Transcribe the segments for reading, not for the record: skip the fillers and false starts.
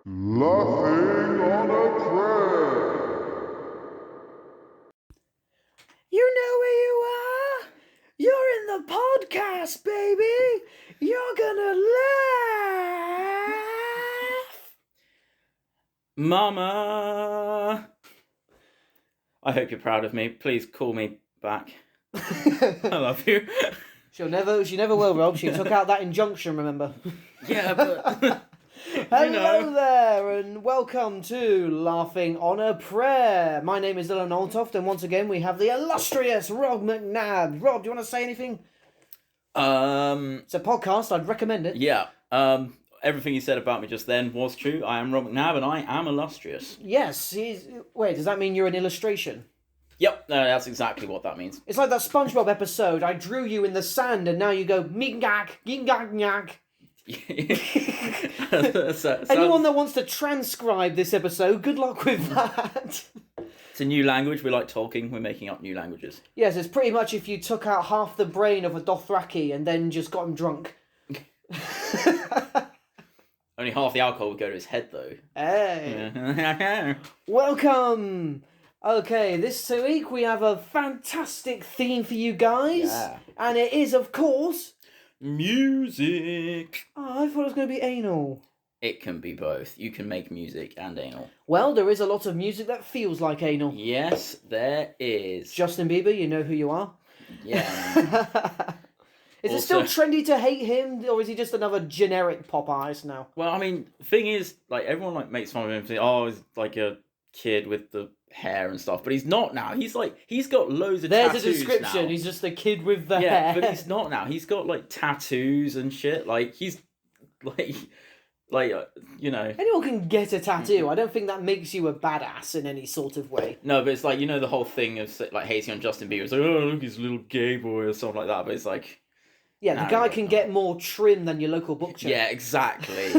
Laughing on a Prayer. You know where you are? You're in the podcast, baby! You're gonna laugh! Mama! I hope you're proud of me. Please call me back. I love you. She never will, Rob. She took out that injunction, remember? Yeah, but... Hello there, and welcome to Laughing on a Prayer. My name is Dylan Oltoft, and once again we have the illustrious Rob McNabb. Rob, do you want to say anything? It's a podcast, I'd recommend it. Yeah, everything you said about me just then was true. I am Rob McNabb, and I am illustrious. Yes, wait, does that mean you're an illustration? Yep, that's exactly what that means. It's like that SpongeBob episode, I drew you in the sand, and now you go, meegag, yingag. Anyone that wants to transcribe this episode, good luck with that. It's a new language. We like talking. We're making up new languages. Yes, it's pretty much if you took out half the brain of a Dothraki and then just got him drunk. Only half the alcohol would go to his head, though. Hey. Yeah. Welcome. Okay, this week we have a fantastic theme for you guys. Yeah. And it is, of course... Music. Oh, I thought it was going to be anal. It can be both. You can make music and anal. Well, there is a lot of music that feels like anal. Yes, there is. Justin Bieber, you know who you are. Yeah. Is it still trendy to hate him, or is he just another generic pop artist now? Well, I mean, the thing is, like, everyone like makes fun of him, saying, "Oh, he's like a kid with the hair and stuff," but he's not now. He's got loads of tattoos. There's a description. Now. He's just a kid with the hair. Yeah, but he's not now. He's got like tattoos and shit. Like he's you know. Anyone can get a tattoo. I don't think that makes you a badass in any sort of way. No, but it's like, you know, the whole thing of like hating on Justin Bieber. It's like, oh, look, he's a little gay boy or something like that. But it's like, yeah, the guy can get more trim than your local butcher. Yeah, exactly,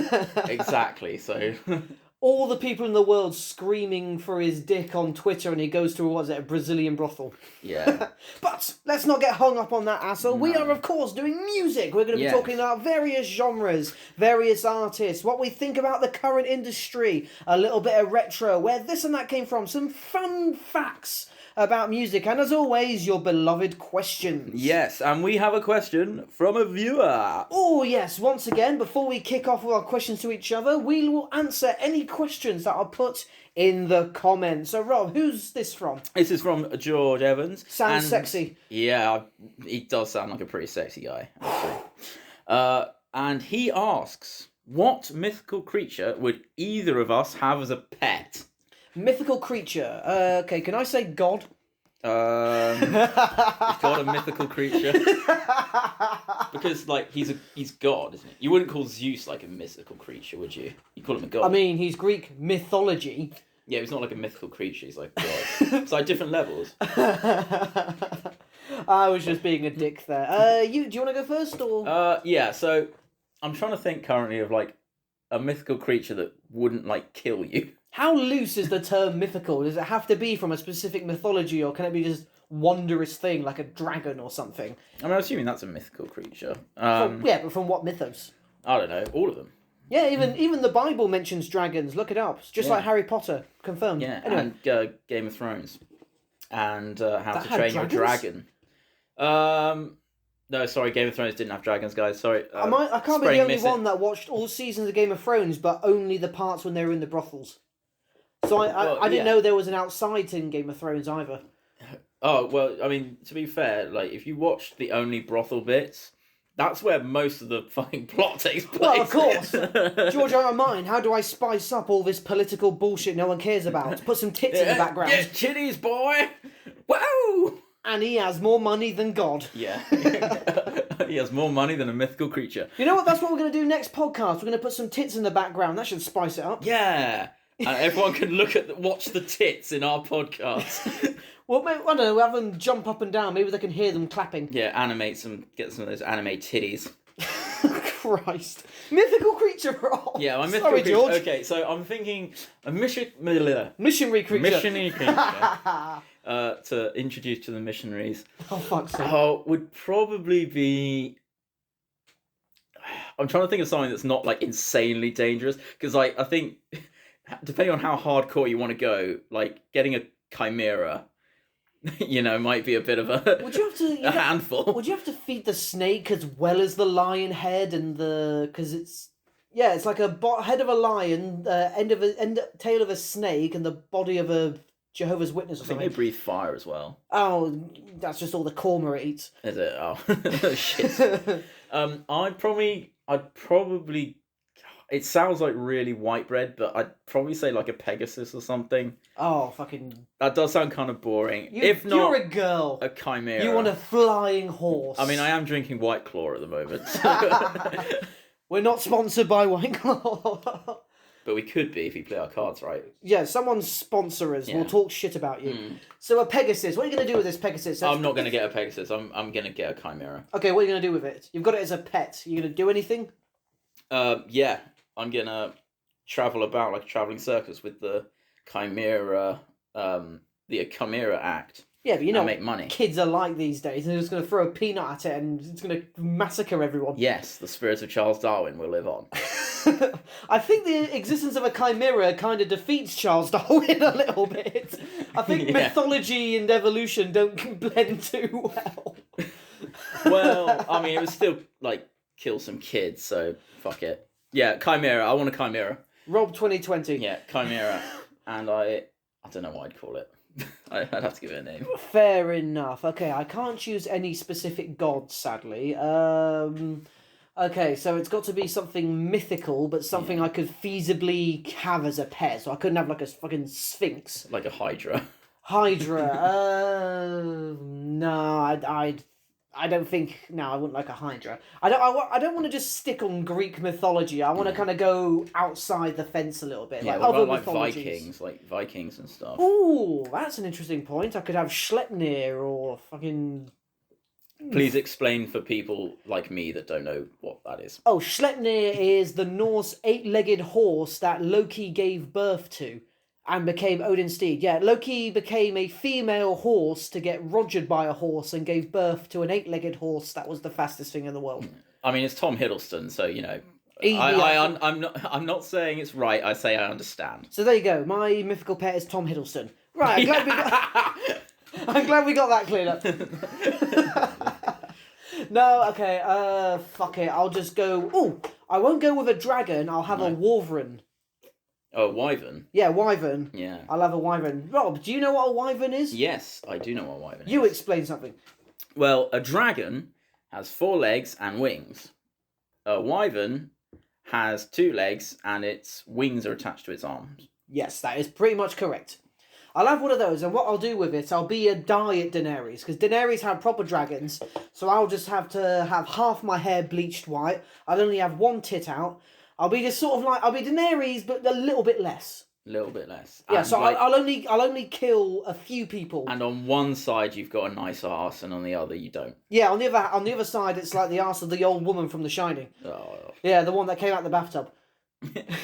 exactly. So. All the people in the world screaming for his dick on Twitter, and he goes to, what is it, a Brazilian brothel. Yeah. But let's not get hung up on that, asshole. No. We are, of course, doing music. We're going to be talking about various genres, various artists, what we think about the current industry, a little bit of retro, where this and that came from, some fun facts about music, and as always, your beloved questions. Yes, and we have a question from a viewer. Oh, yes. Once again, before we kick off with our questions to each other, we will answer any questions that are put in the comments. So, Rob, who's this from? This is from George Evans. Sounds sexy. Yeah, he does sound like a pretty sexy guy, actually. And he asks, what mythical creature would either of us have as a pet? Mythical creature. Okay, can I say God? Is God a mythical creature? Because, like, he's God, isn't it? You wouldn't call Zeus, like, a mythical creature, would you? You call him a god. I mean, he's Greek mythology. Yeah, he's not like a mythical creature, he's like God. It's like different levels. I was just being a dick there. Do you want to go first, or...? Yeah, so I'm trying to think currently of, like, a mythical creature that wouldn't, like, kill you. How loose is the term mythical? Does it have to be from a specific mythology, or can it be just wondrous thing, like a dragon or something? I mean, I'm assuming that's a mythical creature. But from what mythos? I don't know, all of them. Yeah, even the Bible mentions dragons. Look it up. It's just like Harry Potter. Confirmed. Yeah, anyway. And Game of Thrones. And How that to Train Your Dragon. No, sorry, Game of Thrones didn't have dragons, guys. Sorry. I can't be the only one that watched all seasons of Game of Thrones, but only the parts when they were in the brothels. So I didn't know there was an outside in Game of Thrones either. Oh, well, I mean, to be fair, like, if you watched the only brothel bits, that's where most of the fucking plot takes place. Well, of course. George R. R. Martin, how do I spice up all this political bullshit no one cares about? Put some tits in the background. Yes, chitties, boy! Wow! And he has more money than God. Yeah. He has more money than a mythical creature. You know what? That's what we're going to do next podcast. We're going to put some tits in the background. That should spice it up. Yeah. And everyone can watch the tits in our podcast. Well, maybe, I don't know, have them jump up and down. Maybe they can hear them clapping. Yeah, get some of those anime titties. Christ. Mythical creature roll. Yeah, my mythical creature. George. Okay, so I'm thinking a missionary creature. Missionary creature. To introduce to the missionaries. Oh, fuck's sake. Oh, would probably be... I'm trying to think of something that's not like insanely dangerous because like I think depending on how hardcore you want to go, like getting a chimera, might be a bit of a Would you have to a handful. Would you have to feed the snake as well as the lion head and because it's like a head of a lion, tail of a snake, and the body of a Jehovah's Witness or I think they something. breathe fire as well. Oh, that's just all the korma eats. Is it? Oh, shit. I'd probably. It sounds like really white bread, but I'd probably say like a Pegasus or something. Oh, fucking! That does sound kind of boring. If not, you're a girl. A chimera. You want a flying horse. I mean, I am drinking White Claw at the moment. So. We're not sponsored by White Claw. But we could be if we play our cards right. Yeah, someone sponsor us. We'll talk shit about you. So a Pegasus. What are you going to do with this Pegasus? I'm not going to get a Pegasus. I'm going to get a chimera. Okay, what are you going to do with it? You've got it as a pet. You going to do anything? Yeah. I'm going to travel about like a travelling circus with the chimera, the Chimera Act. Yeah, but and make money. Kids are like these days. They're just going to throw a peanut at it and it's going to massacre everyone. Yes, the spirit of Charles Darwin will live on. I think the existence of a chimera kind of defeats Charles Darwin a little bit. I think mythology and evolution don't blend too well. Well, I mean, it would still, like, kill some kids, so fuck it. Yeah, chimera. I want a chimera. Rob 2020. Yeah, chimera. And I don't know what I'd call it. I'd have to give it a name. Fair enough. Okay, I can't choose any specific god, sadly. Okay, so it's got to be something mythical, but something I could feasibly have as a pet. So I couldn't have like a fucking sphinx. Like a hydra. Hydra. No, I don't think. No, I wouldn't like a hydra. I don't want to just stick on Greek mythology. I want to kind of go outside the fence a little bit. Yeah, like what other about mythologies. like Vikings and stuff. Ooh, that's an interesting point. I could have Schleppnir or fucking. Please explain for people like me that don't know what that is. Oh, Schleppnir is the Norse 8-legged horse that Loki gave birth to and became Odin's steed. Yeah, Loki became a female horse to get rogered by a horse and gave birth to an 8-legged horse that was the fastest thing in the world. I mean, it's Tom Hiddleston, so, I'm not saying it's right, I say I understand. So there you go. My mythical pet is Tom Hiddleston. Right, I'm glad we got that cleared up. No, okay, fuck it. I'll just go... Ooh, I won't go with a dragon. I'll have a wyvern. Oh, wyvern? Yeah, wyvern. Yeah. I'll have a wyvern. Rob, do you know what a wyvern is? Yes, I do know what a wyvern is. You explain something. Well, a dragon has 4 legs and wings. A wyvern has 2 legs and its wings are attached to its arms. Yes, that is pretty much correct. I'll have one of those, and what I'll do with it, I'll be a dye at Daenerys, because Daenerys had proper dragons, so I'll just have to have half my hair bleached white, I'll only have one tit out, I'll be just sort of like, I'll be Daenerys, but a little bit less. A little bit less. Yeah, and so I'll only kill a few people. And on one side you've got a nice arse, and on the other you don't. Yeah, on the other side, it's like the arse of the old woman from The Shining. Oh. Yeah, the one that came out the bathtub.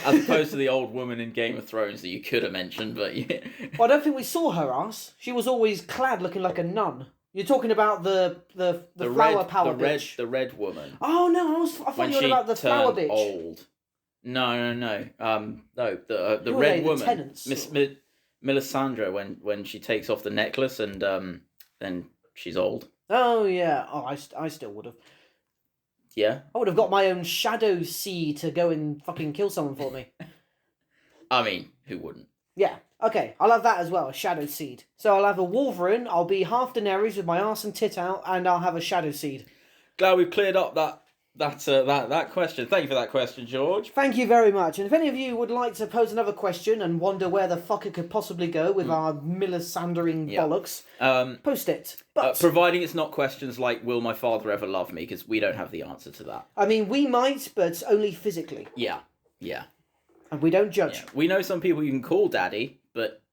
As opposed to the old woman in Game of Thrones that you could have mentioned, but yeah. Well, I don't think we saw her ass. She was always clad looking like a nun. You're talking about the flower power bitch. The red woman. Oh no, I thought you were about the flower bitch. Old. No. No, the Who red are they, the woman. tenants, Miss Melisandre when she takes off the necklace and then she's old. Oh yeah. Oh, I still would have. Yeah. I would have got my own shadow seed to go and fucking kill someone for me. I mean, who wouldn't? Yeah. Okay, I'll have that as well, a shadow seed. So I'll have a Wolverine, I'll be half Daenerys with my arse and tit out, and I'll have a shadow seed. Glad we've cleared up that question. Thank you for that question, George. Thank you very much. And if any of you would like to pose another question and wonder where the fuck it could possibly go with our Melisandering bollocks, post it. But providing it's not questions like, will my father ever love me? Because we don't have the answer to that. I mean, we might, but only physically. Yeah. And we don't judge. Yeah. We know some people you can call daddy, but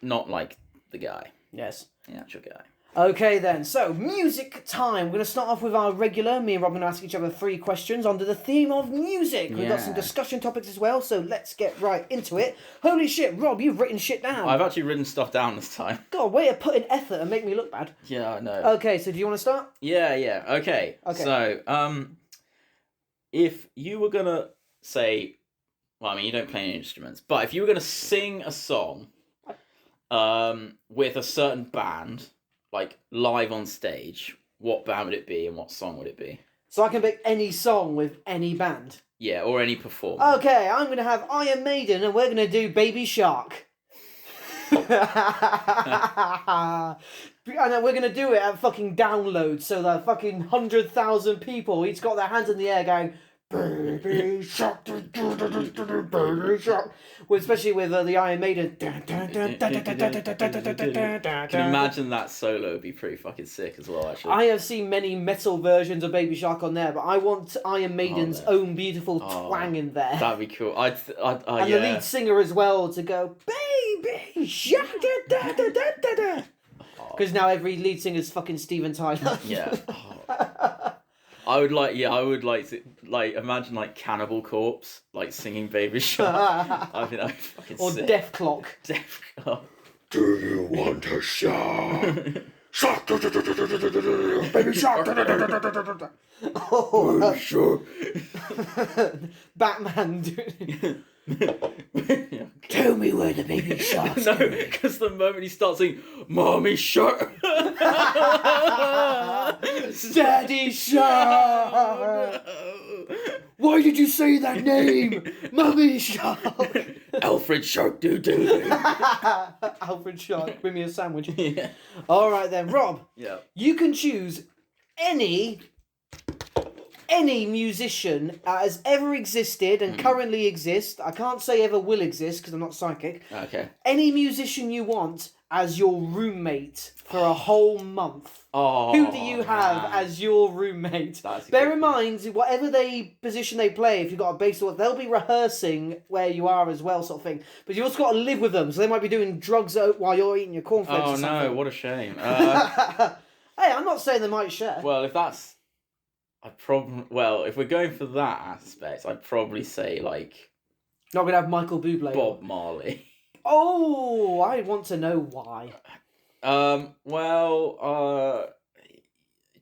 not like the guy. Yes. The actual guy. Okay then, so music time. We're going to start off with our regular, me and Rob are going to ask each other 3 questions under the theme of music. We've got some discussion topics as well, so let's get right into it. Holy shit, Rob, you've written shit down. I've actually written stuff down this time. God, way to put in effort and make me look bad. Yeah, I know. Okay, so do you want to start? Yeah, okay. So, if you were gonna say, well, I mean, you don't play any instruments, but if you were gonna sing a song, with a certain band, like live on stage, what band would it be and what song would it be? So I can pick any song with any band. Yeah, or any performer. Okay, I'm going to have Iron Maiden and we're going to do Baby Shark. And then we're going to do it at fucking download, so that fucking 100,000 people each got their hands in the air going, Baby Shark, Baby Shark. Well, especially with the Iron Maiden. Can you imagine that solo would be pretty fucking sick as well, actually. I have seen many metal versions of Baby Shark on there, but I want Iron Maiden's own beautiful twang in there. That'd be cool. And the lead singer as well to go, Baby Shark, because now every lead singer's fucking Steven Tyler. Yeah. I would like to imagine like Cannibal Corpse like singing Baby Shark. I think that'd be fucking or sick. Death Clock. Death Clock. Do you want a shark? Shark! Baby shark! Oh, Shark! Batman. Tell me where the baby shark's No, because the moment he starts saying, Mommy Shark! Daddy Shark! Why did you say that name? Mummy Shark! Alfred Shark doo-doo. Alfred Shark, bring me a sandwich. Yeah. Alright then, Rob. Yeah. You can choose any musician has ever existed and currently exists. I can't say ever will exist because I'm not psychic. Okay. Any musician you want as your roommate for a whole month. Oh, Who do you have man. as your roommate? That's a Bear good in mind, whatever position they play, if you've got a bass or they'll be rehearsing where you are as well, sort of thing. But you also got to live with them, so they might be doing drugs while you're eating your cornflakes Oh or something. no, what a shame. Hey, I'm not saying they might share. Well, if that's... if we're going for that aspect, I'd probably say, like, Not going to have Michael Bublé. Bob Marley. Oh, I want to know why. It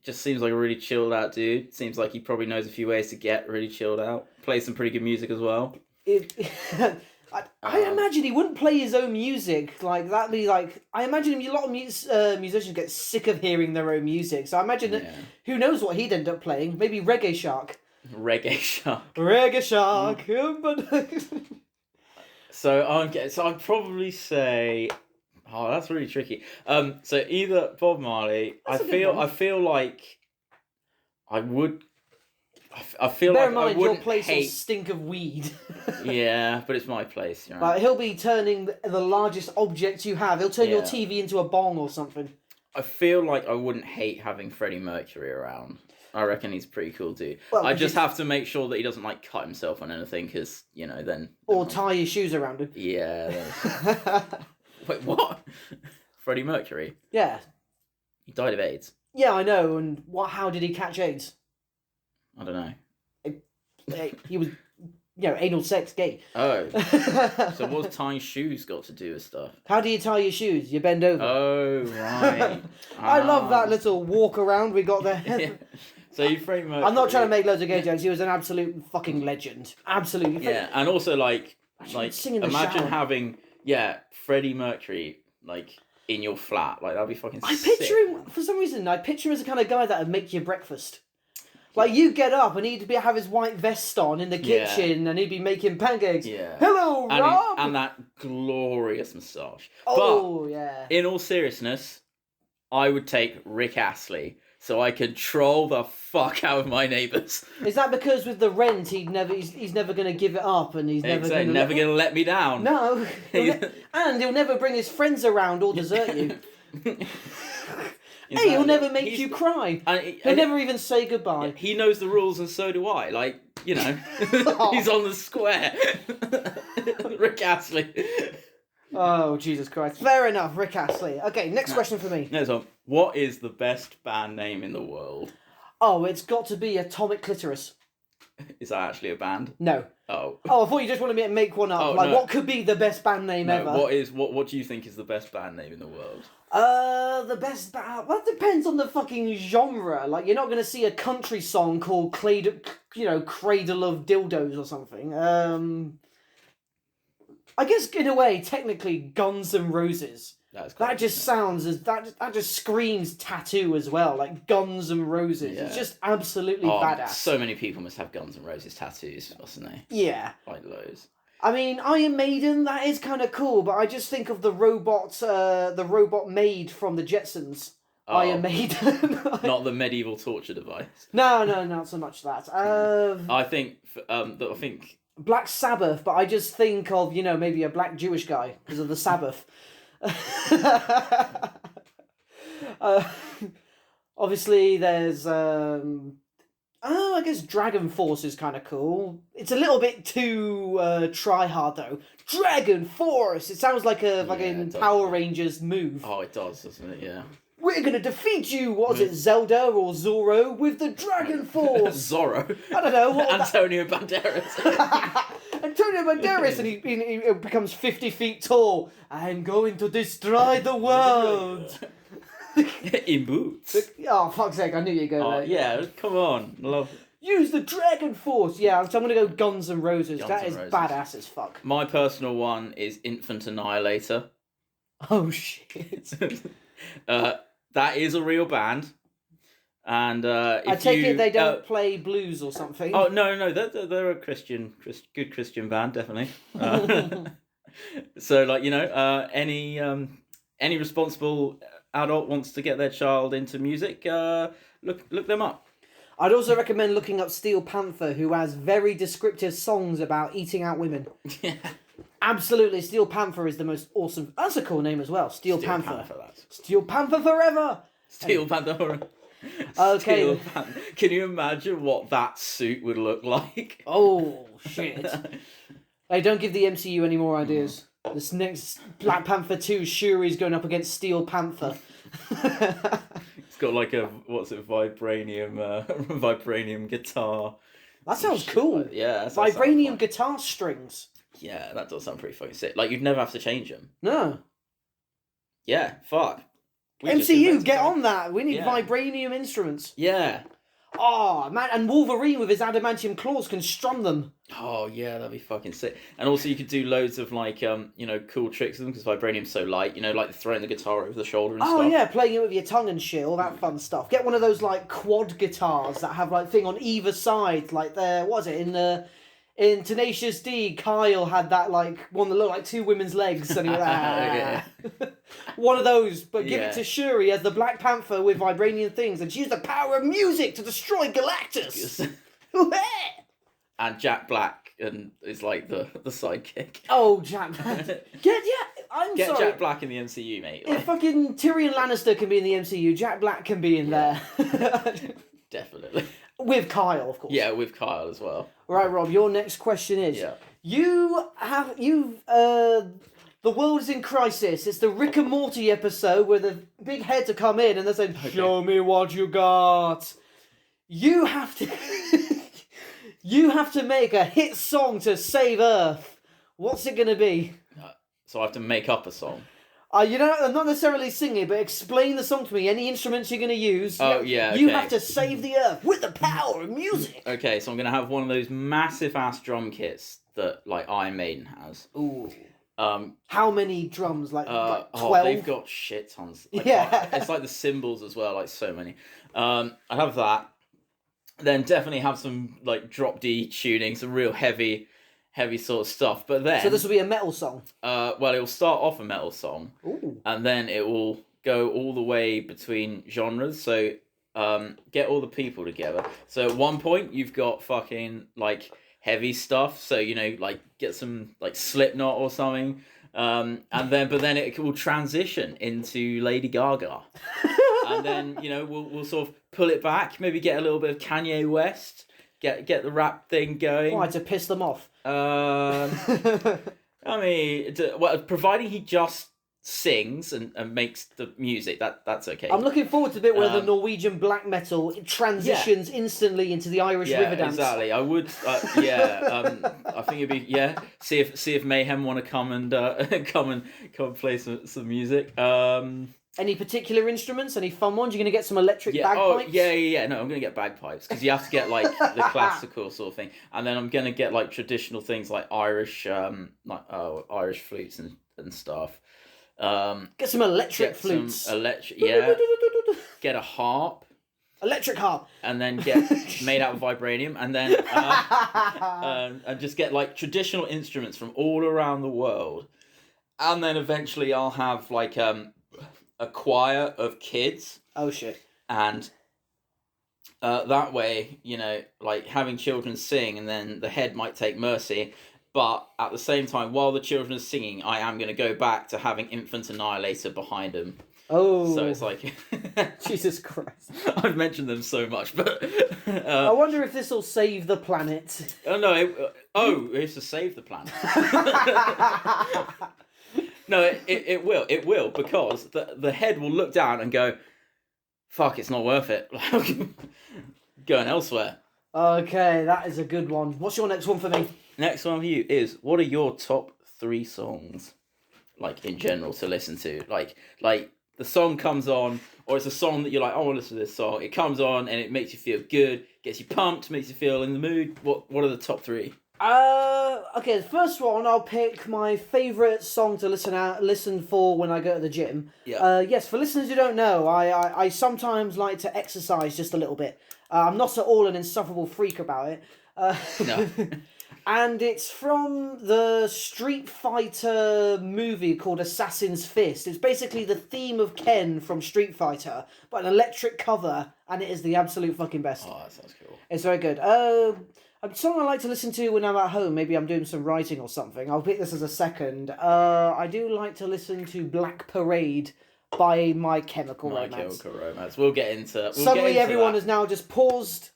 just seems like a really chilled out dude. Seems like he probably knows a few ways to get really chilled out. Plays some pretty good music as well. I imagine he wouldn't play his own music. Like, that'd be like... I imagine a lot of musicians get sick of hearing their own music. So I imagine that... Who knows what he'd end up playing? Maybe Reggae Shark. Reggae Shark. Reggae Shark. So I'd probably say... Oh, that's really tricky. So either Bob Marley... I feel like I would... I feel Bear like in mind, I wouldn't your place will hate... stink of weed. Yeah, but it's my place. You know? Like, he'll be turning the largest object you have. He'll turn your TV into a bong or something. I feel like I wouldn't hate having Freddie Mercury around. I reckon he's a pretty cool dude. Well, I just have to make sure that he doesn't like cut himself on anything, because then. Or tie your shoes around him. Yeah. Wait, what? Freddie Mercury? Yeah. He died of AIDS. Yeah, I know. And how did he catch AIDS? I don't know. He was, anal sex gay. Oh. So what's tying shoes got to do with stuff? How do you tie your shoes? You bend over. Oh, right. I love that little walk around we got there. Yeah. So you Freddie Mercury... I'm not trying to make loads of gay jokes. He was an absolute fucking legend. Absolutely. Yeah, and also sing in the imagine shower. having Freddie Mercury in your flat. That'd be fucking I sick. picture him, for some reason, as the kind of guy that would make you breakfast. Like, you get up and he'd have his white vest on in the kitchen and he'd be making pancakes. Yeah. Hello, Rob! And that glorious moustache. Oh, yeah. In all seriousness, I would take Rick Astley so I could troll the fuck out of my neighbours. Is that because with the rent, he's never going to give it up and he's never going to let me down? No. And he'll never bring his friends around or desert you. Hey, he'll never make you cry. He'll never even say goodbye. He knows the rules and so do I. He's on the square. Rick Astley. Oh, Jesus Christ. Fair enough, Rick Astley. Okay, next question for me. No, so what is the best band name in the world? Oh, it's got to be Atomic Clitoris. Is that actually a band? No. Oh. Oh, I thought you just wanted me to make one up. Oh, like, no. what could be the best band name ever? What do you think is the best band name in the world? The best band... Well, that depends on the fucking genre. Like, you're not going to see a country song called Cradle of Dildos or something. I guess, in a way, technically, Guns N' Roses. That just sounds as that just screams tattoo as well, like Guns N' Roses. Yeah. It's just absolutely badass. So many people must have Guns N' Roses tattoos, mustn't they? Yeah. Like loads. I mean, Iron Maiden, that is kind of cool, but I just think of the robot maid from the Jetsons. Oh. Iron Maiden. Not the medieval torture device. No, not so much that. I think I think Black Sabbath, but I just think of, maybe a black Jewish guy because of the Sabbath. Obviously there's I guess Dragon Force is kind of cool. It's a little bit too try hard though. Dragon Force. It sounds like a Power Rangers move. Oh, it does, doesn't it? Yeah. We're gonna defeat you. What is it, Zelda or Zorro with the Dragon Force? Zorro. I don't know. Antonio Banderas. Antonio Banderas, and he becomes 50 feet tall. I'm going to destroy the world. In boots. Oh, fuck's sake, I knew you'd go there. Yeah, come on. Love. Use the Dragon Force. Yeah, so I'm going to go Guns N' Roses. That is Roses. badass as fuck. My personal one is Infant Annihilator. Oh, shit. That is a real band. And I take it they don't play blues or something. Oh, no, they're a good Christian band, definitely. So, like, any responsible adult wants to get their child into music, look them up. I'd also recommend looking up Steel Panther, who has very descriptive songs about eating out women. Yeah. Absolutely, Steel Panther is the most awesome... That's a cool name as well, Steel Panther. Lads. Steel Panther forever! Steel Panther. Okay. Steel Panther. Can you imagine what that suit would look like? Oh, shit. Hey, don't give the MCU any more ideas. This next Black Panther 2, Shuri's going up against Steel Panther. It's got like a, vibranium guitar. That sounds cool. Yeah. Vibranium guitar strings. Yeah, that does sound pretty fucking sick. Like, you'd never have to change them. No. Yeah, fuck. MCU, get on that. We need vibranium instruments. Yeah. Oh, man, and Wolverine with his adamantium claws can strum them. Oh, yeah, that'd be fucking sick. And also you could do loads of, like, cool tricks with them, because vibranium's so light, like throwing the guitar over the shoulder and stuff. Oh, yeah, playing it with your tongue and shit, all that fun stuff. Get one of those, like, quad guitars that have, like, thing on either side, like, in Tenacious D, Kyle had that, like, one that looked like two women's legs. And he went, one of those, but give it to Shuri as the Black Panther with vibranium things, and she used the power of music to destroy Galactus. And Jack Black is like the sidekick. Oh, Jack Black. Get sorry. Jack Black in the MCU, mate. If fucking Tyrion Lannister can be in the MCU, Jack Black can be in there. Definitely. With Kyle, of course. Yeah, with Kyle as well. Right, Rob, your next question is... Yeah. The world is in crisis. It's the Rick and Morty episode where the big heads are come in and they're saying, show me what you got. You have to... you have to make a hit song to save Earth. What's it going to be? So I have to make up a song. Not necessarily singing, but explain the song to me. Any instruments you're going to use. You have to save the Earth with the power of music. Okay, so I'm going to have one of those massive ass drum kits that, like, Iron Maiden has. Ooh. How many drums? Like 12? Oh, they've got shit tons. It's like the cymbals as well, like so many. I'd have that. Then definitely have some, like, drop D tuning, some real heavy sort of stuff. But then... So this will be a metal song? Well, it'll start off a metal song. Ooh. And then it will go all the way between genres. So get all the people together. So at one point, you've got fucking, like, heavy stuff. So, like, get some, like, Slipknot or something. But then it will transition into Lady Gaga. And then, we'll sort of pull it back. Maybe get a little bit of Kanye West. Get the rap thing going. Why, to piss them off? I mean, providing he just sings and makes the music, that's okay. I'm looking forward to the bit where the Norwegian black metal transitions instantly into the Irish river dance. Exactly. I would, I think it'd be see if Mayhem want to come and play some music. Any particular instruments? Any fun ones? You're going to get some electric bagpipes? No, I'm going to get bagpipes because you have to get like the classical sort of thing, and then I'm going to get like traditional things like Irish, Irish flutes and stuff. Get some electric flutes. Get a harp. Electric harp. And then get made out of vibranium, and then and just get like traditional instruments from all around the world, and then eventually I'll have like a choir of kids. Oh shit! And that way, like having children sing, and then the head might take mercy. But at the same time, while the children are singing, I am going to go back to having Infant Annihilator behind them. Oh. So it's like... Jesus Christ. I've mentioned them so much, but... I wonder if this will save the planet. Oh, no. It's to save the planet. No, it will. It will, because the head will look down and go, fuck, it's not worth it. Going elsewhere. Okay, that is a good one. What's your next one for me? Next one for you is, what are your top 3 songs, like, in general, to listen to? Like the song comes on, or it's a song that you're like, I want to listen to this song. It comes on, and it makes you feel good, gets you pumped, makes you feel in the mood. What are the top 3? Okay, the first one, I'll pick my favourite song to listen for when I go to the gym. Yeah. Yes, for listeners who don't know, I sometimes like to exercise just a little bit. I'm not at all an insufferable freak about it. No. And it's from the Street Fighter movie called Assassin's Fist. It's basically the theme of Ken from Street Fighter, but an electric cover, and it is the absolute fucking best. Oh, that sounds cool. It's very good. A song I like to listen to when I'm at home, maybe I'm doing some writing or something. I'll pick this as a second. I do like to listen to Black Parade by My Chemical Romance. My Chemical Romance. We'll get into Suddenly everyone has now just paused.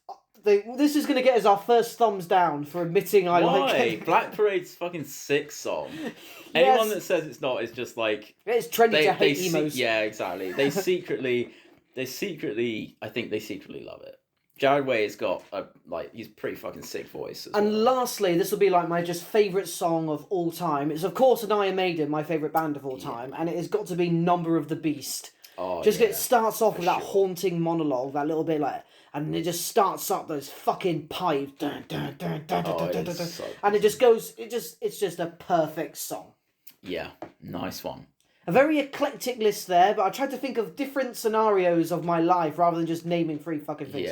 This is going to get us our first thumbs down for admitting I like it. Black Parade's fucking sick song. Yes. Anyone that says it's not is just like... It's trendy to hate emos. Yeah, exactly. They secretly, I think they secretly love it. Jared Way has got he's a pretty fucking sick voice. And lastly, this will be like my just favourite song of all time. It's of course an Iron Maiden, my favourite band of all time, and it has got to be Number of the Beast. Oh, it starts off with that haunting monologue, that little bit like... And it just starts up those fucking pipes, dun, dun, dun, dun, dun, dun, dun, dun, dun. And it just goes. It's just a perfect song. Yeah, nice one. A very eclectic list there, but I tried to think of different scenarios of my life rather than just naming 3 fucking things.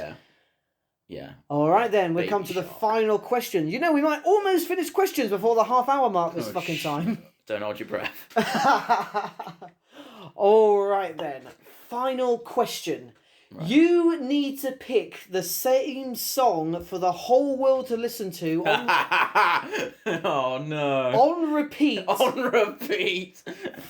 Yeah. All right then, we come to the final question. We might almost finish questions before the half-hour mark this fucking time. Don't hold your breath. All right then, final question. Right. You need to pick the same song for the whole world to listen to on... Oh, no. On repeat. On repeat.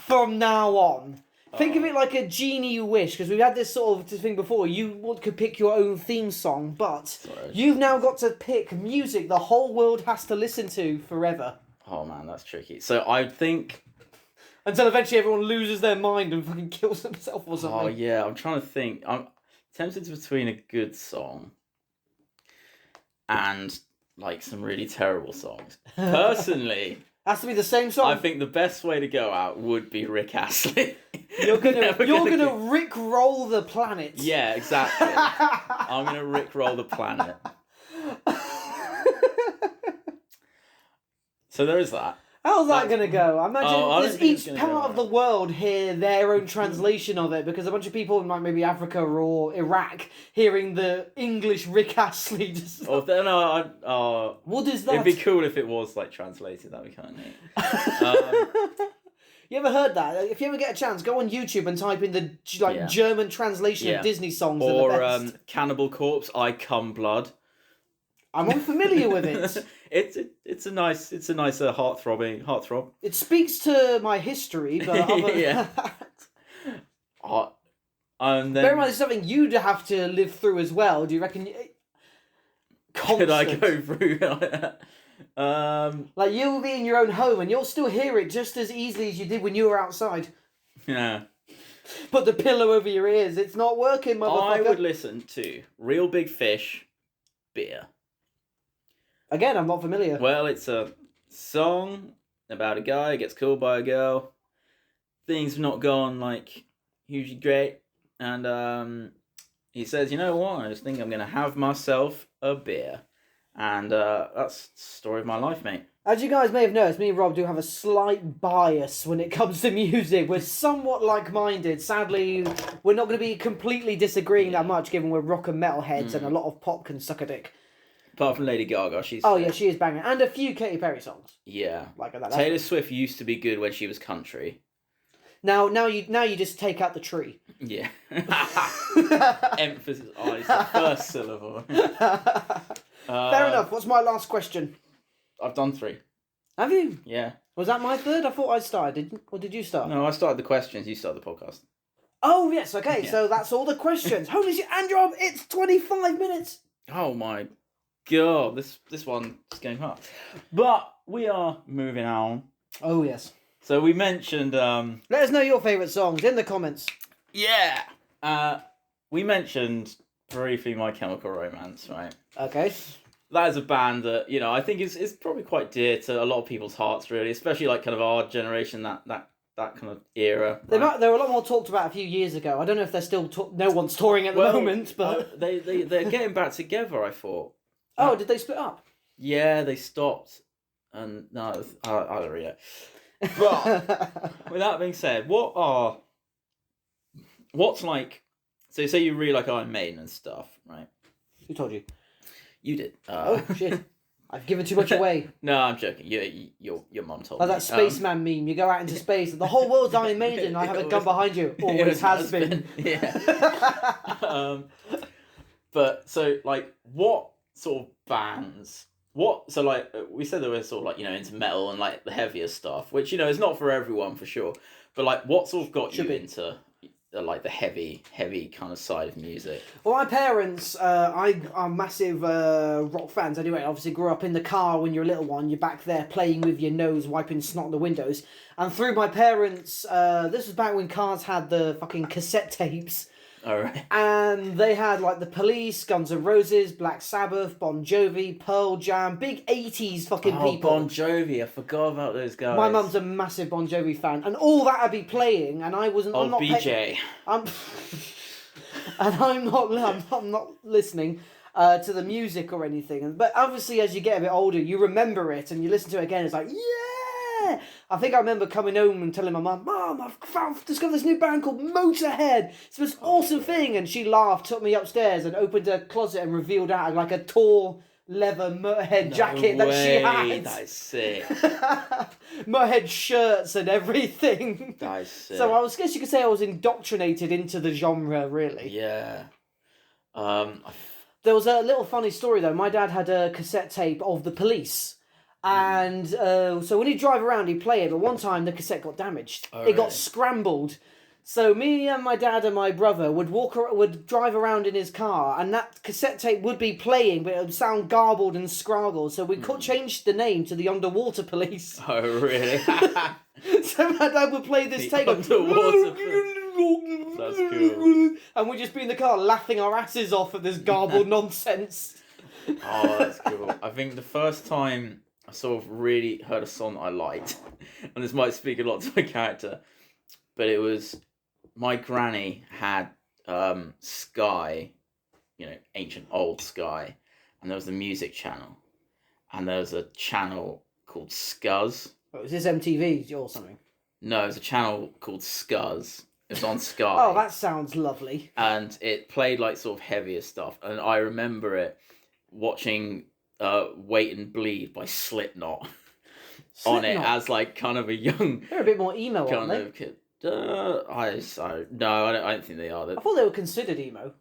From now on. Think of it like a genie wish, because we've had this sort of thing before. You could pick your own theme song, but you've now got to pick music the whole world has to listen to forever. Oh, man, that's tricky. So I think... Until eventually everyone loses their mind and fucking kills themselves or something. Oh, yeah, I'm trying to think. I'm tempted between a good song and like some really terrible songs. Personally, has to be the same song. I think the best way to go out would be Rick Astley. You're gonna Rick roll the planet. Yeah, exactly. I'm gonna Rick roll the planet. So there is that. How's that going to go? I imagine does each part of the world hear their own translation of it? Because a bunch of people in maybe Africa or Iraq hearing the English Rick Astley. What is that? It'd be cool if it was like translated. That'd be kind of neat. You ever heard that? If you ever get a chance, go on YouTube and type in the German translation of Disney songs. Or Cannibal Corpse, I Come Blood. I'm unfamiliar with it. It's a nice heartthrob. It speaks to my history, but and then, bear in mind, it's something you'd have to live through as well. Do you reckon? Could I go through? Like you'll be in your own home and you'll still hear it just as easily as you did when you were outside. Yeah. Put the pillow over your ears. It's not working, motherfucker. I would listen to Real Big Fish, Beer. Again, I'm not familiar. Well, it's a song about a guy who gets called by a girl. Things have not gone, like, hugely great. And he says, you know what? I just think I'm going to have myself a beer. And that's the story of my life, mate. As you guys may have noticed, me and Rob do have a slight bias when it comes to music. We're somewhat like-minded. Sadly, we're not going to be completely disagreeing that much, given we're rock and metal heads and a lot of pop can suck a dick. Apart from Lady Gaga, she's... Oh, yeah, she is banging. And a few Katy Perry songs. Yeah. Like that. Taylor Swift used to be good when she was country. Now you just take out the tree. Yeah. Emphasis on the first syllable. Fair enough. What's my last question? I've done 3. Have you? Yeah. Was that my third? I thought I started. Or did you start? No, I started the questions. You started the podcast. Oh, yes. Okay, Yeah. so that's all the questions. Holy shit. And Rob, it's 25 minutes. Oh my god, this one is going hard. But we are moving on. Oh, yes. So we mentioned Let us know your favourite songs in the comments. we mentioned briefly My Chemical Romance, right? Okay. That is a band that, you know, I think is probably quite dear to a lot of people's hearts, really, especially like kind of our generation, that kind of era. They were a lot more talked about a few years ago. I don't know if they're still... no one's touring at the moment, but... They're getting back together, I thought. Oh, did they split up? Yeah, they stopped. And no, I don't really know. But with that being said, what's like? So say you really like Iron Maiden and stuff, right? Who told you? You did. Oh shit! I've given too much away. No, I'm joking. Your mum told Like me. that spaceman meme. You go out into space, and the whole world's Iron Maiden. And I have a gun behind you. Always has been. Yeah. But so like, what sort of bands? So like we said, they were sort of like, you know, into metal and like the heavier stuff, which, you know, is not for everyone for sure. But like, what sort of got you into like the heavy kind of side of music? Well, my parents, are massive rock fans anyway. Obviously grew up in the car when you're a little one. You're back there playing with your nose, wiping snot on the windows. And through my parents, this was back when cars had the fucking cassette tapes. All right. And they had like the Police, Guns N' Roses, Black Sabbath, Bon Jovi, Pearl Jam, big 80s fucking people. Bon Jovi, I forgot about those guys. My mum's a massive Bon Jovi fan, and all that I'd be playing, and I wasn't. I'm not BJ. I'm not listening to the music or anything. But obviously, as you get a bit older, you remember it, and you listen to it again. It's like, yeah. I think I remember coming home and telling my mum, "Mum, I've discovered this new band called Motorhead. It's the most awesome thing." And she laughed, took me upstairs, and opened her closet and revealed out like a tall leather Motorhead jacket that she had. That's sick. Motorhead shirts and everything. That's sick. So I guess you could say I was indoctrinated into the genre, really. Yeah. There was a little funny story though. My dad had a cassette tape of the Police. And so when he'd drive around, he'd play it. But one time, the cassette got damaged. It got scrambled. So me and my dad and my brother would drive around in his car, and that cassette tape would be playing, but it would sound garbled and scraggled. So we changed the name to the Underwater Police. Oh, really? So my dad would play this tape. Underwater Police. That's cool. And we'd just be in the car laughing our asses off at this garbled nonsense. Oh, that's cool. I think the first time I sort of really heard a song I liked, and this might speak a lot to my character, but it was my granny had Sky, you know, ancient old Sky, and there was the music channel, and there was a channel called Scuzz. Oh, is this MTV or something? No, it was a channel called Scuzz. It was on Sky. Oh, that sounds lovely. And it played like sort of heavier stuff, and I remember it watching Wait and Bleed by Slipknot on it as like kind of a young. They're a bit more emo, aren't they? Kid. I don't think they are. I thought they were considered emo.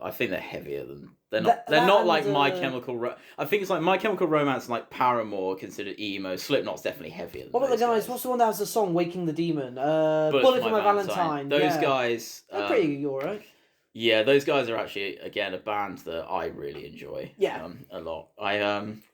I think they're heavier than they're not. They're not like My Chemical. I think it's like My Chemical Romance and like Paramore considered emo. Slipknot's definitely heavier. Than what about the guys? guys? What's the one that has the song "Waking the Demon"? Bullet for My Valentine. Those guys. They're pretty alright. Yeah, those guys are actually again a band that I really enjoy. Yeah. A lot.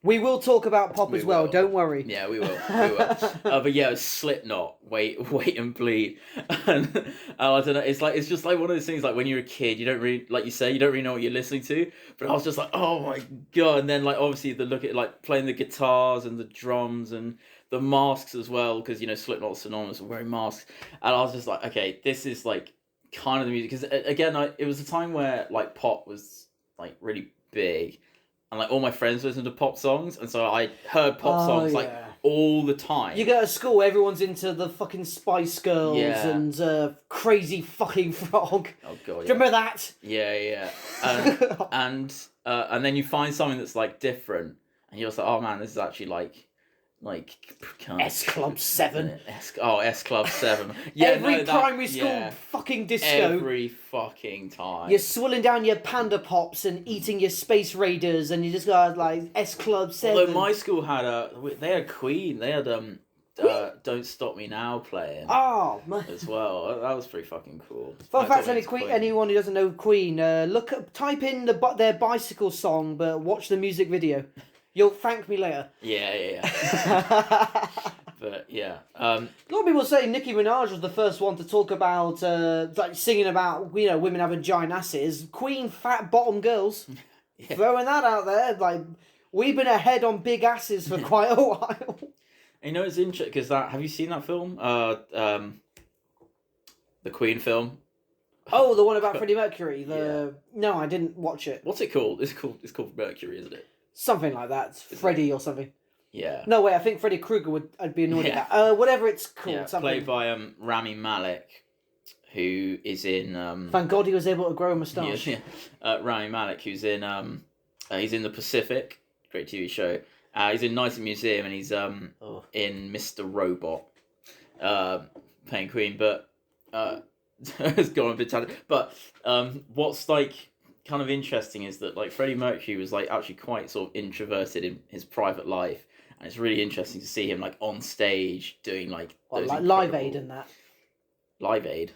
We will talk about pop We as well. will. Don't worry. Yeah, we will. We will. But yeah, Slipknot, wait and bleed, and I don't know. It's just like one of those things. Like when you're a kid, you don't really, like you say, you don't really know what you're listening to. But I was just like, oh my god! And then like obviously the look at like playing the guitars and the drums and the masks as well, because Slipknot's synonymous with wearing masks. And I was just like, okay, this is like kind of the music, because again, it was a time where like pop was like really big, and like all my friends listened to pop songs, and so I heard pop songs like all the time. You go to school, everyone's into the fucking Spice Girls Yeah. and Crazy Fucking Frog. Oh god, Do you remember that? yeah. And then you find something that's like different, and you're just like, oh man, this is actually like S Club 7. S Club 7. Yeah, Every primary school fucking disco. Every fucking time. You're swilling down your Panda Pops and eating your Space Raiders, and you just got like S Club 7. Although my school had they had Queen. They had Don't Stop Me Now playing. Oh, man. As well. That was pretty fucking cool. Fun fact, anyone who doesn't know Queen, type in their bicycle song, but watch the music video. You'll thank me later. Yeah. But yeah. A lot of people say Nicki Minaj was the first one to talk about, like singing about, women having giant asses. Queen, fat bottom girls. Yeah. Throwing that out there, like, we've been ahead on big asses for quite a while. It's interesting because have you seen that film? The Queen film. Oh, the one about Freddie Mercury. No, I didn't watch it. What's it called? It's called Mercury, isn't it? Something like that. Freddie or something. Yeah. No, wait, I think Freddie Krueger I'd be annoyed at that. Whatever it's called. Yeah, something. played by Rami Malek, who is in... Thank God he was able to grow a moustache. Yeah. Rami Malek, who's in... he's in The Pacific, great TV show. He's in Night at the Museum, and he's in Mr. Robot, playing Queen, but... it's gone a bit tangent. But what's like... kind of interesting is that like Freddie Mercury was like actually quite sort of introverted in his private life, and it's really interesting to see him like on stage doing like those like Live Aid and that. Live Aid.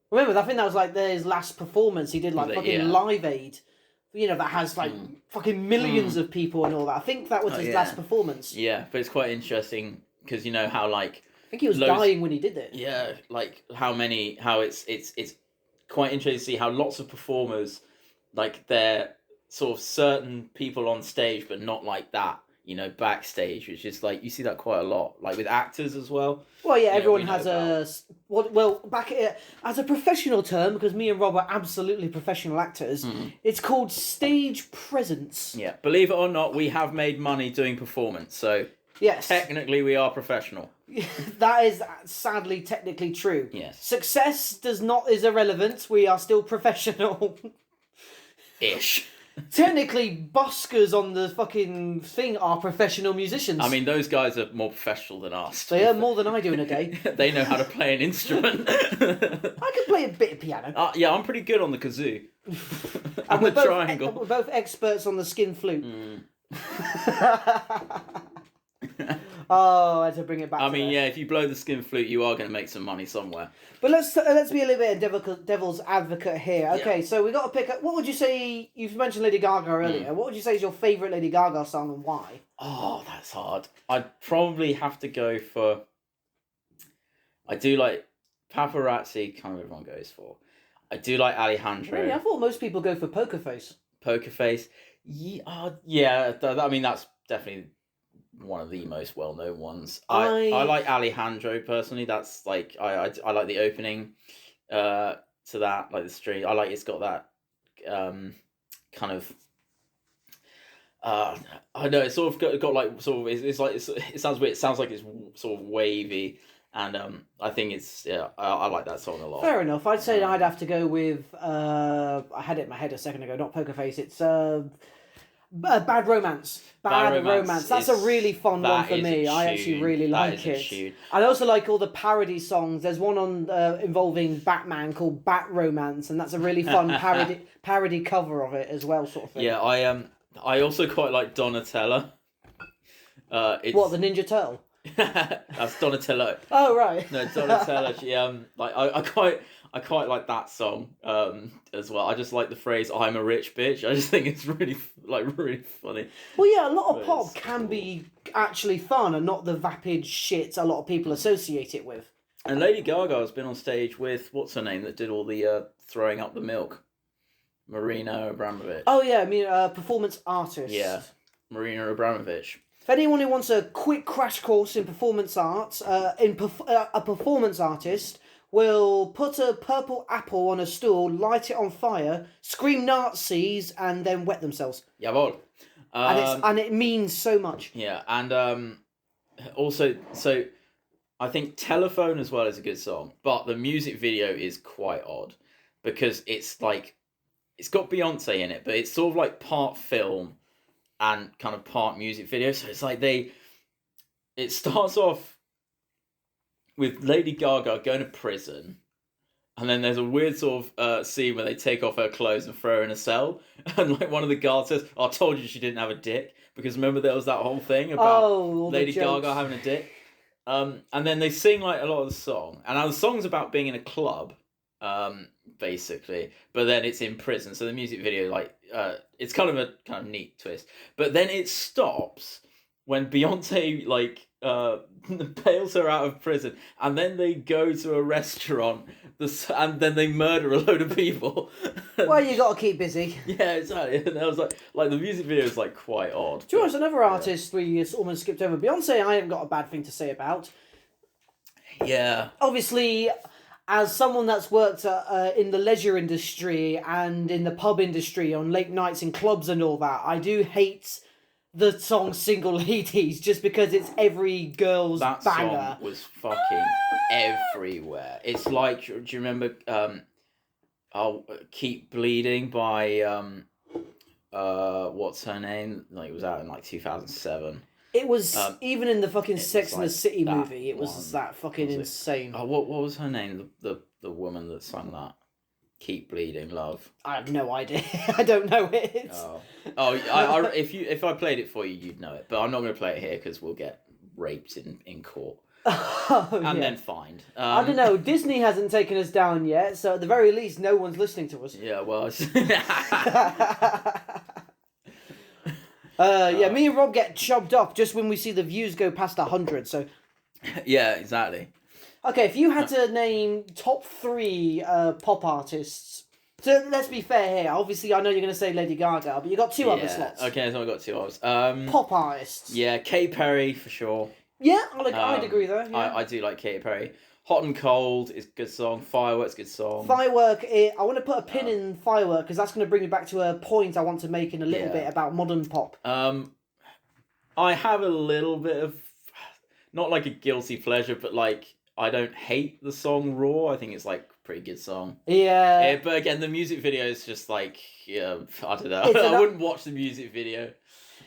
Remember, I think that was like his last performance. He did like fucking Live Aid, that has like fucking millions of people and all that. I think that was his last performance. Yeah, but it's quite interesting because how like I think he was dying when he did it. Yeah, like how it's quite interesting to see how lots of performers. Like they're sort of certain people on stage, but not like that, backstage, which is like, you see that quite a lot, like with actors as well. Well, yeah, everyone has as a professional term, because me and Rob are absolutely professional actors, it's called stage presence. Yeah, believe it or not, we have made money doing performance, so yes, technically we are professional. That is sadly technically true. Yes. Success is irrelevant, we are still professional. Ish. Technically, buskers on the fucking thing are professional musicians. I mean, those guys are more professional than us. They earn more than I do in a day. They know how to play an instrument. I can play a bit of piano. Yeah, I'm pretty good on the kazoo. And the triangle. We're both experts on the skin flute. Oh, I had to bring it back. If you blow the skin flute, you are going to make some money somewhere. But let's be a little bit of devil's advocate here. Okay, so we got to pick up. What would you say? You've mentioned Lady Gaga earlier. What would you say is your favourite Lady Gaga song and why? Oh, that's hard. I'd probably have to go for. I do like Paparazzi. Kind of everyone goes for. I do like Alejandro. Really, I thought most people go for Poker Face. Poker Face. Yeah. That's definitely one of the most well-known ones. I like Alejandro personally. That's like I like the opening to that, like the stream. I like it's got that kind of I know it's sort of got like sort of it sounds weird. It sounds like it's sort of wavy, and I think it's I like that song a lot. Fair enough. I'd say I'd have to go with I had it in my head a second ago. Not Poker Face. It's Bad Romance. Bad Romance. That's a really fun one for me. I actually really like it. I also like all the parody songs. There's one on involving Batman called Bat Romance, and that's a really fun parody cover of it as well, sort of thing. Yeah, I also quite like Donatella. What, the Ninja Turtle? That's Donatello. Oh right. No, Donatella. She like I quite like that song as well. I just like the phrase "I'm a rich bitch." I just think it's really really funny. Well, yeah, a lot of But pop it's can cool. be actually fun and not the vapid shit a lot of people associate it with. And Lady Gaga has been on stage with what's her name that did all the throwing up the milk, Marina Abramovich. Oh yeah, I mean, performance artist. Yeah, Marina Abramovich. If anyone who wants a quick crash course in performance arts, a performance artist will put a purple apple on a stool, light it on fire, scream Nazis, and then wet themselves. Jawohl. And it means so much. Yeah, and also, so I think Telephone as well is a good song, but the music video is quite odd because it's like it's got Beyonce in it, but it's sort of like part film and kind of part music video. So it's like it starts off with Lady Gaga going to prison, and then there's a weird sort of scene where they take off her clothes and throw her in a cell, and like one of the guards says, "I told you she didn't have a dick," because remember there was that whole thing about all the Lady jokes. Gaga having a dick. And then they sing like a lot of the song, and now the song's about being in a club, basically. But then it's in prison, so the music video it's kind of neat twist. But then it stops when Beyonce bails her out of prison, and then they go to a restaurant, and then they murder a load of people. Well, you got to keep busy. Yeah, exactly. And I was like the music video is like quite odd. Do you know what's another artist we almost skipped over? Beyonce, I haven't got a bad thing to say about. Yeah. Obviously, as someone that's worked in the leisure industry and in the pub industry on late nights in clubs and all that, I do hate the song Single Ladies just because it's every girl's That banger. song was fucking everywhere. It's like, do you remember Keep Bleeding by what's her name? Like it was out in like 2007. It was even in the fucking it Sex was and the like City that movie. It was one. that fucking Was it? insane. Oh, what was her name? The woman that sung that. Keep Bleeding, Love. I have no idea. I don't know it. If I played it for you, you'd know it. But I'm not going to play it here because we'll get raped in court and then fined. I don't know. Disney hasn't taken us down yet, so at the very least, no one's listening to us. Yeah, well. Yeah, me and Rob get chubbed up just when we see the views go past 100. So, yeah, exactly. okay, if you had to name top 3 pop artists, so let's be fair here. Obviously, I know you're going to say Lady Gaga, but you got 2 other slots. Okay, so I got 2 others. Pop artists. Yeah, Katy Perry for sure. Yeah, I'd agree there. Yeah. I do like Katy Perry. Hot and Cold is a good song. Fireworks, good song. Firework, I want to put a pin in Firework because that's going to bring me back to a point I want to make in a little bit about modern pop. I have a little bit of, not like a guilty pleasure, but like I don't hate the song Raw. I think it's like a pretty good song. Yeah. But again, the music video is just like, I don't know. I wouldn't watch the music video.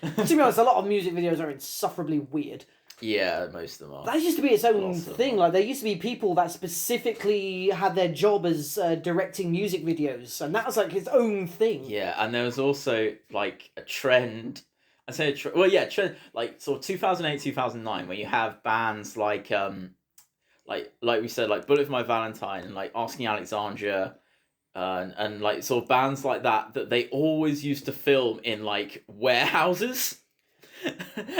To be honest, a lot of music videos are insufferably weird. Yeah, most of them are. That used to be its own Lots of thing. them. Like, there used to be people that specifically had their job as directing music videos, and that was like its own thing. Yeah, and there was also like a trend. I say a trend. Well, yeah, trend like sort of 2008, 2009, where you have bands like we said, like Bullet for My Valentine and like Asking Alexandria, and like sort of bands like that they always used to film in like warehouses.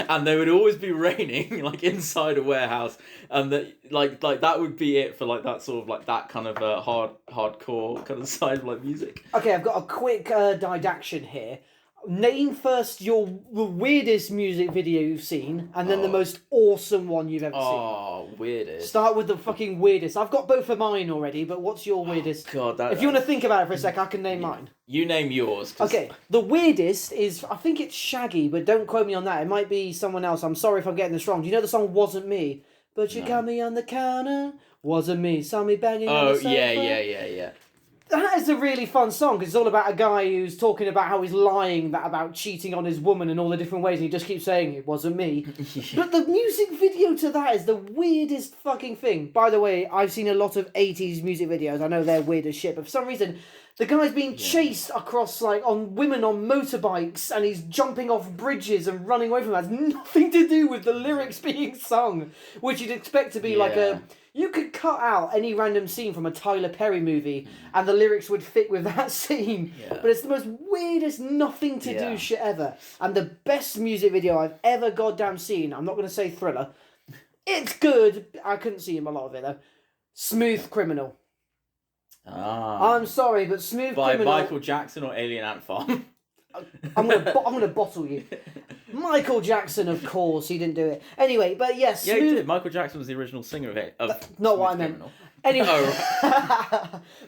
And there would always be raining like inside a warehouse, and that like that would be it for like that sort of like that kind of hardcore kind of side of like music. Okay, I've got a quick didaction here. Name first the weirdest music video you've seen, and then the most awesome one you've ever seen. Oh, weirdest. Start with the fucking weirdest. I've got both of mine already, but what's your weirdest? God, if you want to think about it for a sec, I can name mine. You name yours. 'Cause... Okay, the weirdest is, I think it's Shaggy, but don't quote me on that. It might be someone else. I'm sorry if I'm getting this wrong. Do you know the song Wasn't Me? But you got me on the counter. Wasn't me. Saw me banging on the sofa. Yeah. That is a really fun song because it's all about a guy who's talking about how he's lying about cheating on his woman in all the different ways, and he just keeps saying it wasn't me. But the music video to that is the weirdest fucking thing. By the way, I've seen a lot of 80s music videos. I know they're weird as shit, but for some reason, The guy's being chased across, like, on women on motorbikes, and he's jumping off bridges and running away from that. It has nothing to do with the lyrics being sung, which you'd expect to be like a... You could cut out any random scene from a Tyler Perry movie, and the lyrics would fit with that scene. Yeah. But it's the most weirdest, nothing to do shit ever. And the best music video I've ever goddamn seen, I'm not going to say Thriller. It's good. I couldn't see him a lot of it, though. Smooth Criminal. I'm sorry, but Smooth Criminal... By Michael Jackson or Alien Ant Farm? I'm gonna bottle you. Michael Jackson, of course, he didn't do it. Anyway, but yes, yeah, he did. Michael Jackson was the original singer of it. Not what I meant. Anyway,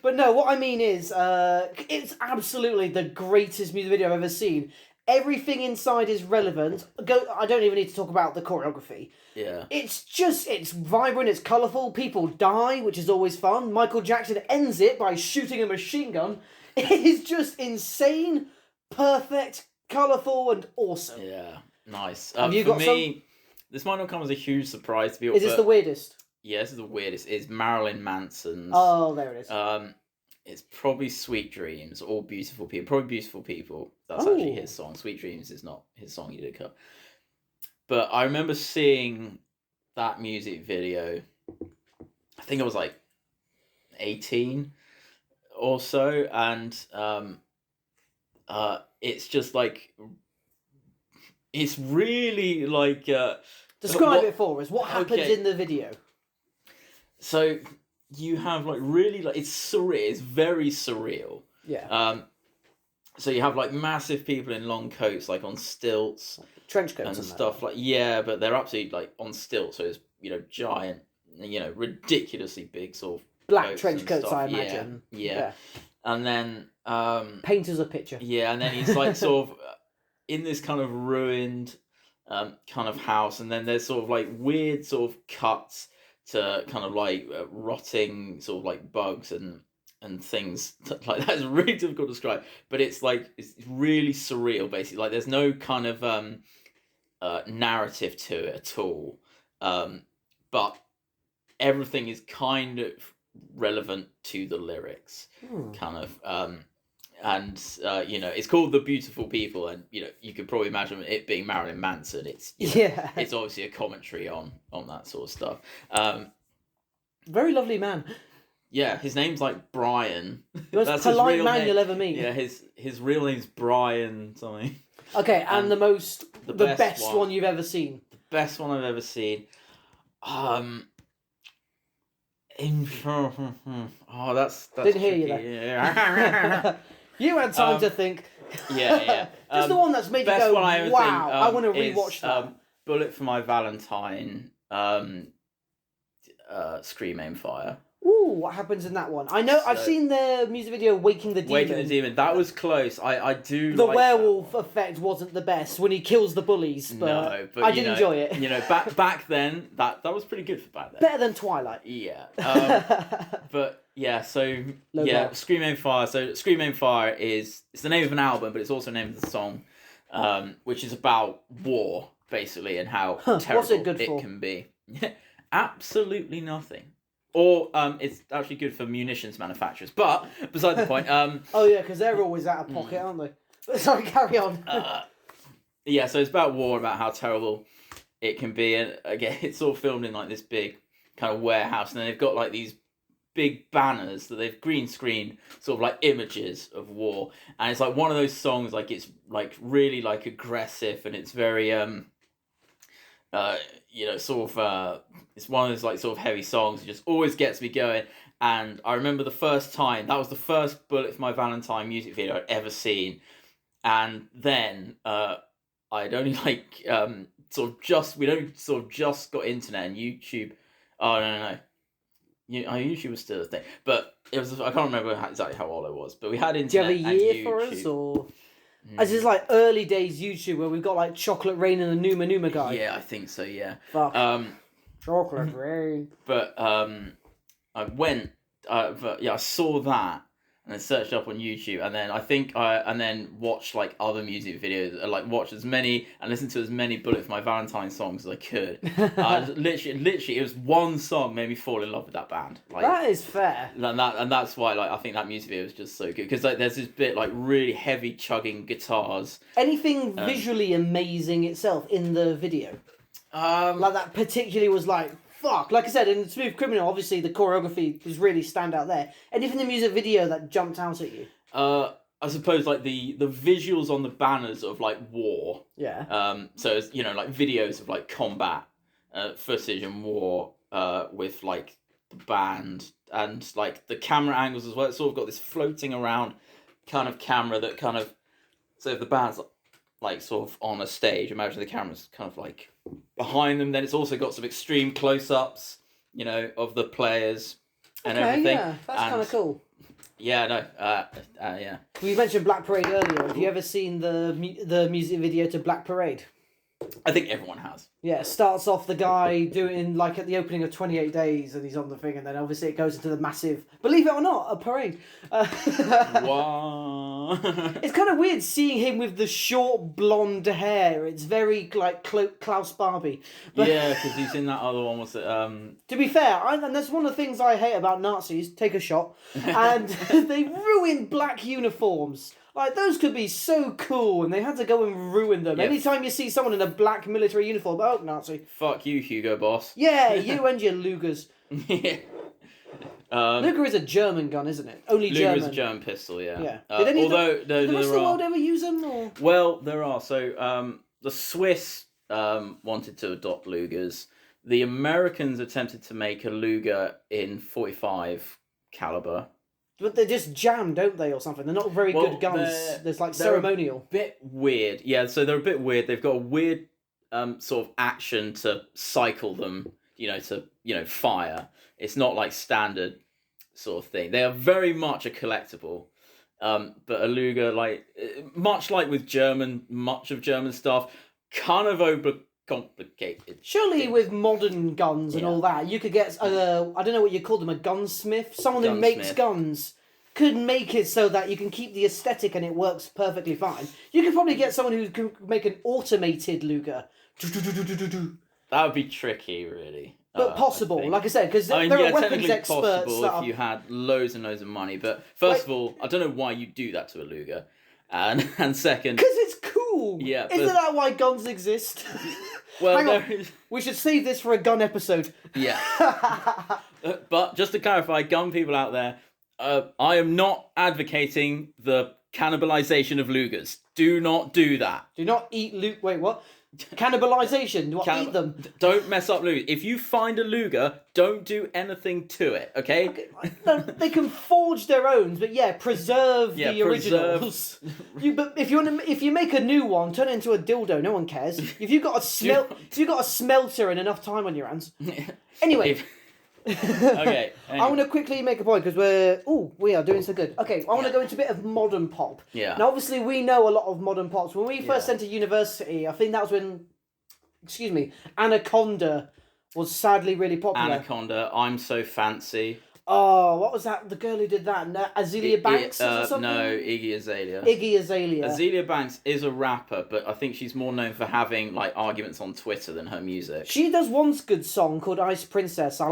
but no, what I mean is, it's absolutely the greatest music video I've ever seen. Everything inside is relevant. I don't even need to talk about the choreography. Yeah. It's vibrant, it's colourful, people die, which is always fun. Michael Jackson ends it by shooting a machine gun. It is just insane, perfect, colourful, and awesome. Yeah, nice. Have you for got me, this might not come as a huge surprise to people. Is this the weirdest? Yeah, this is the weirdest. It's Marilyn Manson's. Oh, there it is. It's probably Sweet Dreams or Beautiful People. Probably Beautiful People. That's actually his song. Sweet Dreams is not his song. He did cut. But I remember seeing that music video. I think I was like 18 or so, and it's just like it's really like describe it for us. What happens in the video? So you have like really like it's surreal. It's very surreal. Yeah. So you have like massive people in long coats, like on stilts, trench coats and stuff like but they're absolutely like on stilts. So it's giant, ridiculously big sort of black trench coats, I imagine. Yeah. And then paint us a picture. Yeah, and then he's like sort of in this kind of ruined kind of house, and then there's sort of like weird sort of cuts to kind of like rotting sort of like bugs and things like that. Is really difficult to describe, but it's like it's really surreal basically. Like there's no kind of narrative to it at all, but everything is kind of relevant to the lyrics, kind of and it's called The Beautiful People, and you could probably imagine it being Marilyn Manson. It's it's obviously a commentary on that sort of stuff. Very lovely man. Yeah, his name's like Brian. The most polite man you'll ever meet. Yeah, his real name's Brian something. Okay, and the best one you've ever seen. The best one I've ever seen. That's didn't hear you there. Yeah. You had time to think. Yeah. Just the one that's made you go, wow, I want to rewatch that. Bullet for My Valentine, Scream Aim Fire. Ooh, what happens in that one? I know, I've seen the music video Waking the Demon. That was close. I do The like werewolf effect wasn't the best when he kills the bullies, but I did enjoy it. Back then, that was pretty good for back then. Better than Twilight. Yeah. But yeah, so Scream Aim Fire. So Scream Aim Fire it's the name of an album, but it's also the name of the song, which is about war, basically, and how terrible it can be. Absolutely nothing. Or it's actually good for munitions manufacturers. But beside the point. Oh yeah, because they're always out of pocket, aren't they? Sorry, carry on. Yeah, so it's about war, about how terrible it can be, and again, it's all filmed in like this big kind of warehouse, and then they've got like these big banners that they've green screened, sort of like images of war, and it's like one of those songs, like it's like really like aggressive, and it's very it's one of those like sort of heavy songs. It just always gets me going. And I remember the first time, that was the first Bullet for My Valentine music video I'd ever seen. And then I'd only like we'd only sort of just got internet and YouTube. Oh no. YouTube was still a thing, but it was. I can't remember exactly how old I was, but we had internet. Do you have a year for us, or? As is like early days YouTube where we've got like Chocolate Rain and the Numa Numa guy. Yeah, I think so. Yeah. Fuck. Chocolate Rain. But I went. But yeah, I saw that, and then searched up on YouTube, and then and then watched like other music videos, like watched as many and listened to as many Bullet for My Valentine songs as I could. Literally, it was one song made me fall in love with that band. Like, that is fair. And that's why like I think that music video was just so good, because like there's this bit like really heavy chugging guitars. Anything visually amazing itself in the video? Like that particularly was like, fuck. Like I said, in Smooth Criminal, obviously the choreography was really stand out there. Anything in the music video that jumped out at you? I suppose like the visuals on the banners of like war. Yeah. So it's, you know, like videos of like combat footage and war with like the band and like the camera angles as well. It's sort of got this floating around kind of camera that kind of, so if the band's like sort of on a stage, imagine the camera's kind of like behind them. Then it's also got some extreme close-ups, you know, of the players and everything. Yeah, that's kind of cool. Yeah, no, yeah. We mentioned Black Parade earlier. Have you ever seen the music video to Black Parade? I think everyone has. Yeah, it starts off the guy doing like at the opening of 28 Days, and he's on the thing, and then obviously it goes into the massive, believe it or not, a parade. Wow. It's kind of weird seeing him with the short blonde hair. It's very like Klaus Barbie. But, yeah, because he's in that other one. What's it? To be fair, and that's one of the things I hate about Nazis. Take a shot, and they ruin black uniforms. Like, those could be so cool, and they had to go and ruin them. Yeah. Anytime you see someone in a black military uniform, oh, Nazi. Fuck you, Hugo Boss. Yeah, you and your Lugers. Yeah. Luger is a German gun, isn't it? Only Luger German. is a German pistol, yeah. Yeah. Did did the rest of the world ever use them? Or? Well, there are. So, the Swiss wanted to adopt Lugers. The Americans attempted to make a Luger in .45 caliber. But they're just jammed, don't they, or something? They're not very good guns. There's like ceremonial. Bit weird. Yeah, so they're a bit weird. They've got a weird sort of action to cycle them, to fire. It's not like standard sort of thing. They are very much a collectible. But a Luger, like much like with much of German stuff, kind of overcomplicated. Surely with modern guns and all that, you could get I don't know what you call them, a gunsmith, someone who makes guns could make it so that you can keep the aesthetic and it works perfectly fine. You could probably get someone who can make an automated Luger. That would be tricky, really. But possible, like I said, because there are weapons experts. Possible if you had loads and loads of money. But first of all, I don't know why you do that to a Luger, and second, because it's cool. Yeah, isn't that why guns exist? Well, hang on. We should save this for a gun episode. Yeah. But just to clarify, gun people out there, I am not advocating the cannibalization of Lugers. Do not do that. Do not eat Wait, what? Cannibalization. Eat them. Don't mess up Luger. If you find a Luger, don't do anything to it, okay? They can forge their own, but preserve the originals. But if you make a new one, turn it into a dildo. No one cares. If you've got a smelter and enough time on your hands. Anyway. Okay. Anyway. I want to quickly make a point because we are doing so good. Okay, I want to go into a bit of modern pop. Yeah. Now, obviously, we know a lot of modern pops. When we first entered university, I think that was when, Anaconda was sadly really popular. Anaconda, I'm So Fancy. Oh, what was that? The girl who did that? Azealia Banks or something? No, Iggy Azalea. Iggy Azalea. Azealia Banks is a rapper, but I think she's more known for having like arguments on Twitter than her music. She does one good song called Ice Princess. I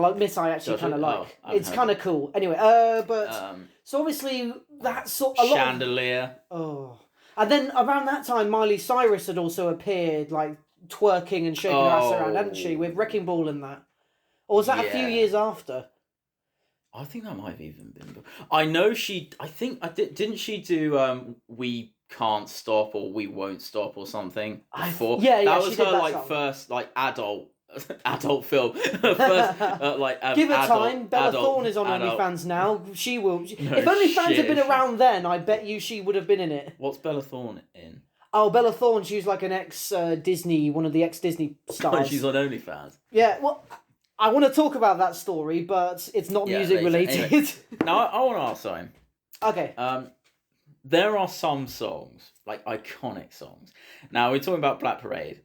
actually kind of like. It's kind of cool. Anyway, so obviously that's a lot Chandelier. And then around that time, Miley Cyrus had also appeared, like twerking and shaking her ass around, hadn't she, with Wrecking Ball and that? Or was that a few years after? I think that might have even been. I know she. I think didn't she do We Can't Stop or We Won't Stop or something before? That was her like first like adult film. First, give her time. Bella Thorne is on OnlyFans now. She will. If OnlyFans had been around then, I bet you she would have been in it. What's Bella Thorne in? Oh, Bella Thorne. She was like an ex-Disney, one of the ex-Disney stars. She's on OnlyFans. Yeah. Well. I want to talk about that story, but it's not music related. Anyway, now, I want to ask something. Okay. There are some songs, like iconic songs. Now, we're talking about Black Parade.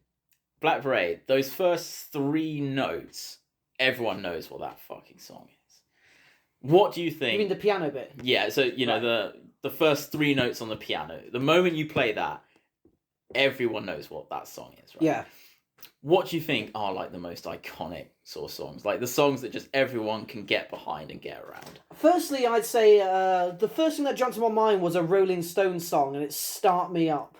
Black Parade, those first 3 notes, everyone knows what that fucking song is. What do you think? You mean the piano bit? Yeah, so, you know, the first 3 notes on the piano. The moment you play that, everyone knows what that song is, right? Yeah. What do you think are, like, the most iconic sort of songs? Like, the songs that just everyone can get behind and get around? Firstly, I'd say the first thing that jumped to my mind was a Rolling Stones song, and it's Start Me Up.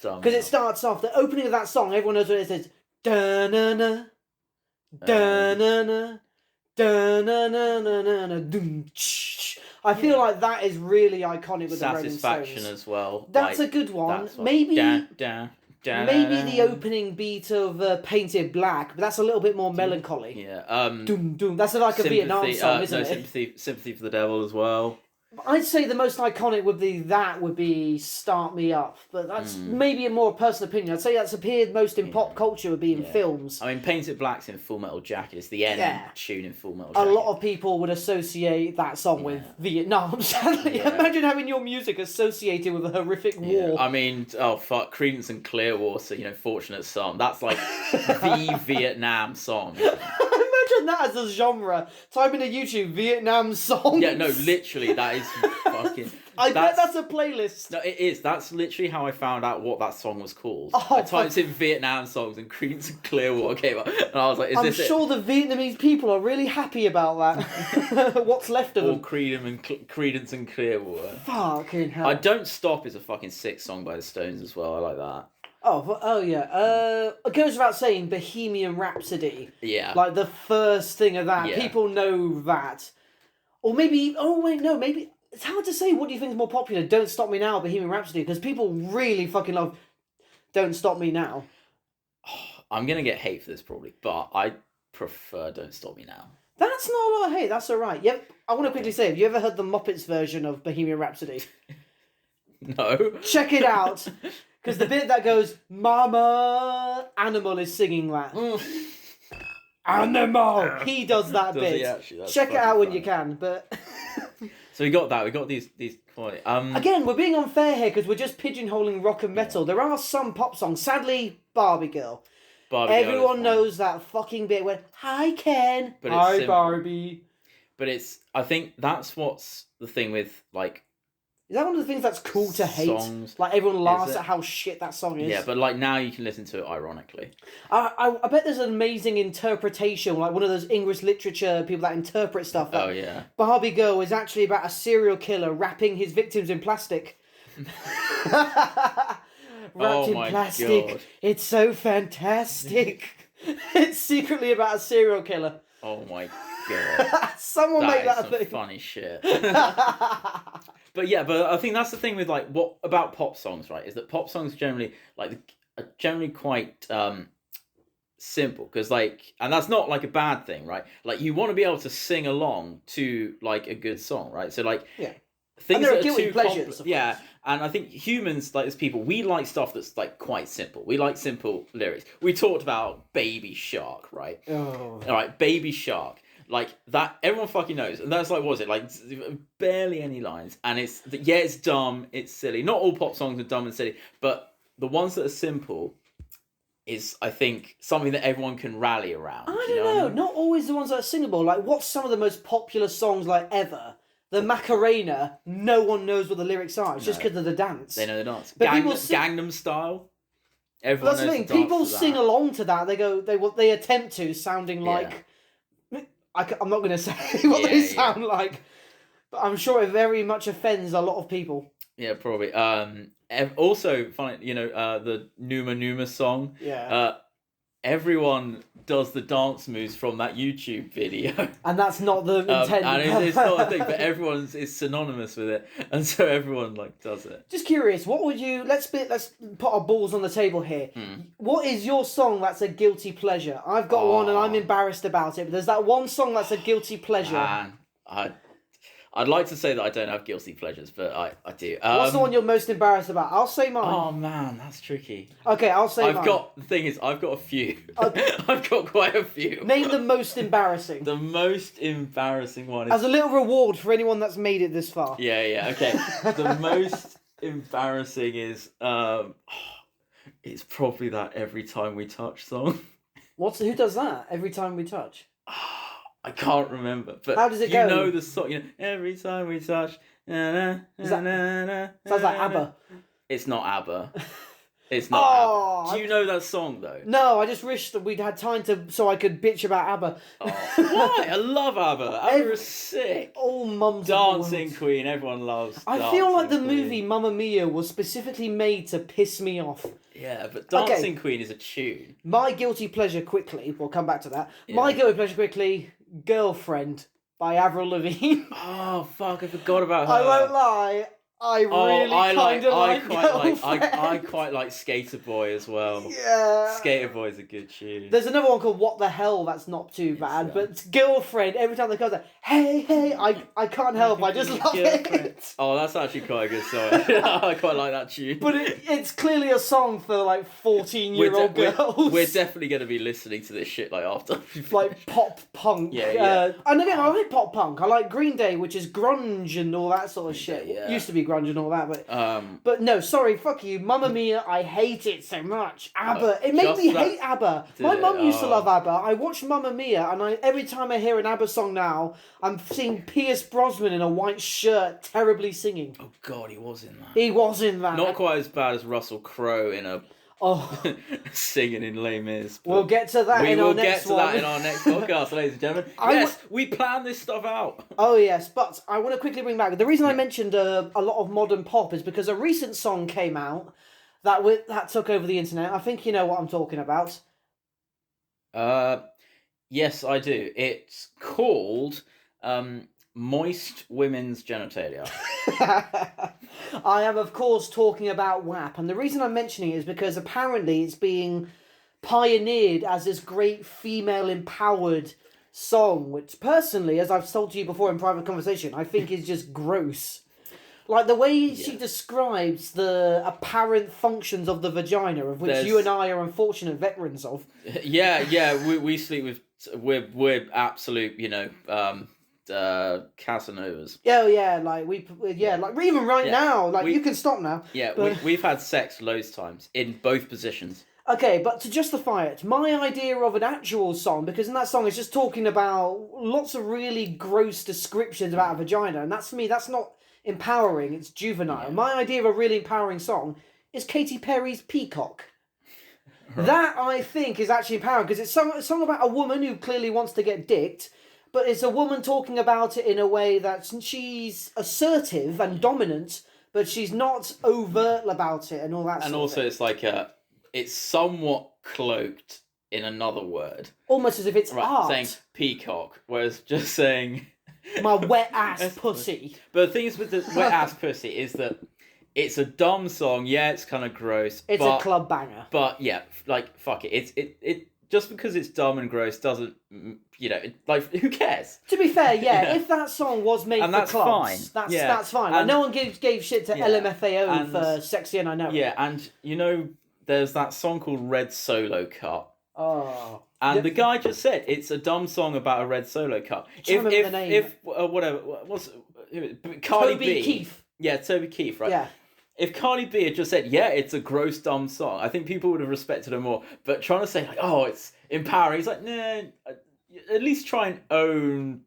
Because it starts off, the opening of that song, everyone knows what it is. It's da-na-na, da-na-na, da-na-na-na-na, doom-ch. I feel like that is really iconic with the Rolling Stones. Satisfaction as well. That's like, a good one. That's Maybe maybe the opening beat of Painted Black, but that's a little bit more melancholy. Yeah. Doom, doom. That's like a Vietnam song, isn't it? Sympathy for the Devil as well. I'd say the most iconic would be Start Me Up, but that's maybe a more personal opinion. I'd say that's appeared most in pop culture, would be in films. I mean, Painted Black's in Full Metal Jacket. It's the end tune in Full Metal Jacket. A lot of people would associate that song with Vietnam, sadly. Imagine having your music associated with a horrific war. I mean, oh fuck, Creedence and Clearwater, you know, Fortunate Son. That's like the Vietnam song. Imagine that as a genre. Type into YouTube, Vietnam songs. Yeah, no, literally, that is fucking... I bet that's a playlist. No, it is. That's literally how I found out what that song was called. Oh, I typed in Vietnam songs and Creedence and Clearwater came up. And I was like, I'm sure the Vietnamese people are really happy about that. What's left of them. Or Creedence and Clearwater. Fucking hell. I Don't Stop is a fucking sick song by the Stones as well. I like that. Oh yeah. It goes without saying, Bohemian Rhapsody. Yeah. Like the first thing of that. Yeah. People know that. Or maybe, maybe, it's hard to say what do you think is more popular, Don't Stop Me Now or Bohemian Rhapsody, because people really fucking love Don't Stop Me Now. I'm going to get hate for this probably, but I prefer Don't Stop Me Now. That's not a lot of hate, that's alright. Yep. I want to quickly say, have you ever heard the Muppets version of Bohemian Rhapsody? No. Check it out. Because the bit that goes, Mama, Animal is singing that. Animal! He does that bit. Check it out when you can, but... So we got that. We got these quality. Again, we're being unfair here because we're just pigeonholing rock and metal. There are some pop songs. Sadly, Barbie Girl. Everyone knows that fucking bit where, hi Ken, but hi simple. Barbie. But I think that's what's the thing with, like... Is that one of the things that's cool to hate? Songs. Like, everyone laughs at how shit that song is. Yeah, but, like, now you can listen to it ironically. I bet there's an amazing interpretation, like one of those English literature people that interpret stuff. Oh, yeah. Barbie Girl is actually about a serial killer wrapping his victims in plastic. Wrapped in plastic. God. It's so fantastic. It's secretly about a serial killer. Oh, my God. Someone make that a thing. Funny shit. But yeah, but I think that's the thing with, like, what about pop songs, right? Is that pop songs generally, like, are generally quite simple, because, like, and that's not, like, a bad thing, right? Like, you want to be able to sing along to, like, a good song, right? So, like, things that are too complex. Yeah, and I think humans, like, as people, we like stuff that's, like, quite simple. We like simple lyrics. We talked about Baby Shark, right? Oh. All right, Baby Shark. Like, that, everyone fucking knows. And that's like, what was it? Like, barely any lines. And it's dumb, it's silly. Not all pop songs are dumb and silly, but the ones that are simple is, I think, something that everyone can rally around. I don't know. Not always the ones that are singable. Like, what's some of the most popular songs, like, ever? The Macarena, no one knows what the lyrics are. It's just because of the dance. They know the dance. But Gangnam Style. Everyone that's the thing. People sing along to that. They attempt to, sounding like... I'm not going to say what they sound like, but I'm sure it very much offends a lot of people. Yeah, probably. Also, funny, you know, the Numa Numa song. Yeah. Everyone does the dance moves from that YouTube video. And that's not the intent. And it's not a thing, but everyone is synonymous with it. And so everyone, like, does it. Just curious, what would you... Let's put our balls on the table here. What is your song that's a guilty pleasure? I've got one and I'm embarrassed about it, but there's that one song that's a guilty pleasure. Man, I'd like to say that I don't have guilty pleasures, but I do. What's the one you're most embarrassed about? I'll say mine. Oh man, that's tricky. Okay, I'll say mine. The thing is, I've got a few. I've got quite a few. Name the most embarrassing. The most embarrassing one is... As a little reward for anyone that's made it this far. Yeah, okay. The most embarrassing is... it's probably that Every Time We Touch song. Who does that? Every Time We Touch? I can't remember. But how does it go? You know the song. You know, every time we touch. Na, na, na, na, na, Sounds like na, ABBA. na. It's not ABBA. It's not ABBA. Do you I- know that song though? No, I just wish that we'd had time so I could bitch about ABBA. Why? I love ABBA. ABBA is sick. All mums of the world. Dancing Queen. Everyone loves. I feel like the Dancing Queen. movie Mamma Mia was specifically made to piss me off. Yeah, but Dancing Queen is a tune. My guilty pleasure quickly, we'll come back to that. My guilty pleasure quickly, Girlfriend by Avril Lavigne. Oh fuck! I forgot about her. I won't lie, I really kind of like Girlfriend. I quite like Skater Boy as well. Yeah. Skater Boy is a good tune. There's another one called What the Hell, that's not too bad, but Girlfriend, every time they come there, hey, I can't help, I just love it. Oh, that's actually quite a good song. I quite like that tune. But it's clearly a song for like 14-year-old girls. We're definitely going to be listening to this shit like after. Like pop punk. Yeah. And again, I like pop punk. I like Green Day, which is grunge and all that sort of shit. Yeah. Used to be grunge and all that, but no, sorry, fuck you. Mamma Mia, I hate it so much. ABBA, it made me hate ABBA. My mum used to love ABBA. I watched Mamma Mia, and every time I hear an ABBA song now, I'm seeing Pierce Brosnan in a white shirt terribly singing. Oh god, he was in that. He was in that. Not quite as bad as Russell Crowe in a singing in Les Mis. We'll get to that in our next one. We will get to that in our next podcast, ladies and gentlemen. Yes, we plan this stuff out. Oh yes, but I want to quickly bring back the reason I mentioned a lot of modern pop is because a recent song came out that took over the internet. I think you know what I'm talking about. Yes, I do. It's called Moist Women's Genitalia. I am, of course, talking about WAP, and the reason I'm mentioning it is because apparently it's being pioneered as this great female-empowered song, which personally, as I've told to you before in private conversation, I think is just gross. Like, the way she describes the apparent functions of the vagina, of which you and I are unfortunate veterans of. Yeah, we sleep with... We're absolute, Casanovas. Oh yeah, like like even now, like you can stop now. Yeah, but... we've had sex loads of times in both positions. Okay, but to justify it, my idea of an actual song, because in that song it's just talking about lots of really gross descriptions about a vagina, and that's not empowering, it's juvenile. Yeah. My idea of a really empowering song is Katy Perry's Peacock. Right. That, I think, is actually empowering, because it's a song about a woman who clearly wants to get dicked, but it's a woman talking about it in a way that she's assertive and dominant, but she's not overt about it and all that and sort also of thing. It's like it's somewhat cloaked in another word. Almost as if it's art. Saying peacock, whereas just saying... my wet ass pussy. But the thing is with the wet ass pussy is that it's a dumb song. Yeah, it's kind of gross. It's a club banger. But yeah, like fuck it. It just because it's dumb and gross doesn't, like who cares? To be fair, yeah, if that song was made and for that's clubs, fine. That's fine. Like, no one gave shit to LMFAO for Sexy and I Know. Yeah, and there's that song called Red Solo Cup. Oh. And the guy just said it's a dumb song about a red solo cup. Cardi B, Keith. Yeah, Toby Keith, right? Yeah. If Cardi B had just said, yeah, it's a gross, dumb song, I think people would have respected her more. But trying to say, like, oh, it's empowering, he's like, nah, at least try and own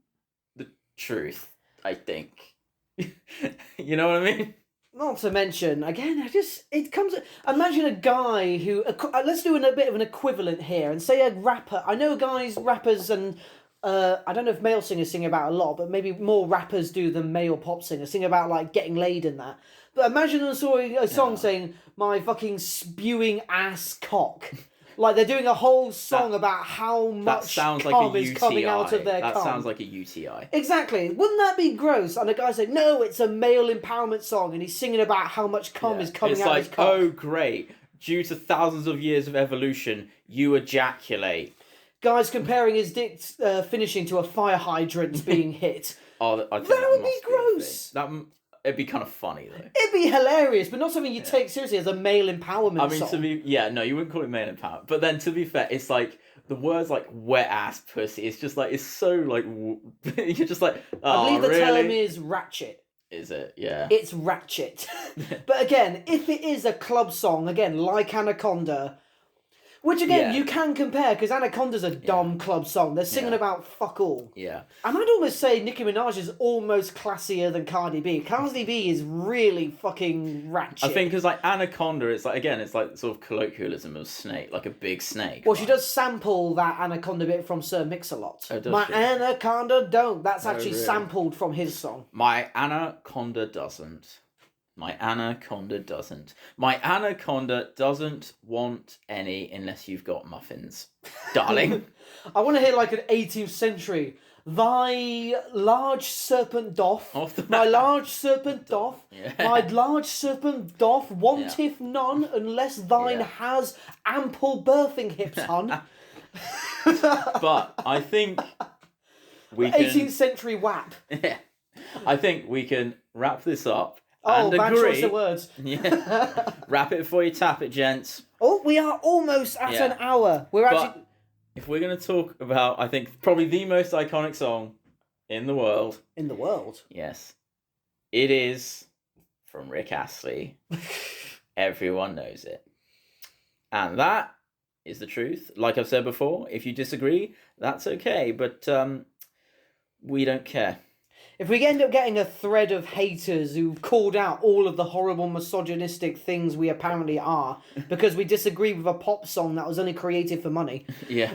the truth, I think. You know what I mean? Not to mention, again, imagine a guy who, let's do a bit of an equivalent here and say a rapper. I know rappers and, I don't know if male singers sing about a lot, but maybe more rappers do than male pop singers, sing about like getting laid and that. But imagine a song saying, my fucking spewing ass cock. Like they're doing a whole song about how much cum is coming out of their cum. That sounds like a UTI. Exactly. Wouldn't that be gross? And a guy said, no, it's a male empowerment song, and he's singing about how much cum is coming out of his cock. Oh, great. Due to thousands of years of evolution, you ejaculate. Guy's comparing his dick finishing to a fire hydrant being hit. That would be gross. It'd be kind of funny, though. It'd be hilarious, but not something you take seriously as a male empowerment song. You wouldn't call it male empowerment. But then, to be fair, it's like, the words like wet ass pussy, it's just like, it's so like, you're just like, oh, I believe the really? term is ratchet. Is it? Yeah. It's ratchet. But again, if it is a club song, again, like Anaconda, Which again, Yeah. you can compare, because Anaconda's a dumb club song. They're singing Yeah. about fuck all. Yeah. And I'd almost say Nicki Minaj is almost classier than Cardi B. Cardi B is really fucking ratchet. I think because like Anaconda, it's like again, it's like sort of colloquialism of snake, like a big snake. Well, she does sample that Anaconda bit from Sir Mix-a-Lot. Oh, does My she? Anaconda don't. That's actually really? sampled from his song. My anaconda doesn't. My anaconda doesn't. My anaconda doesn't want any unless you've got muffins, darling. I want to hear like an 18th century. Thy large serpent doth, Off the- my large serpent doth, Yeah. my large serpent doth wanteth none unless thine Yeah. has ample birthing hips, hun. But I think we can. 18th century WAP. Yeah. I think we can wrap this up. Oh, and bad agree. choice of words. Yeah. Wrap it before you tap it, gents. Oh, we are almost at Yeah. an hour. We're actually... But if we're going to talk about, I think, probably the most iconic song in the world, In the world. yes, it is from Rick Astley. Everyone knows it. And that is the truth. Like I've said before, if you disagree, that's okay, but we don't care. If we end up getting a thread of haters who've called out all of the horrible misogynistic things we apparently are because we disagree with a pop song that was only created for money. Yeah.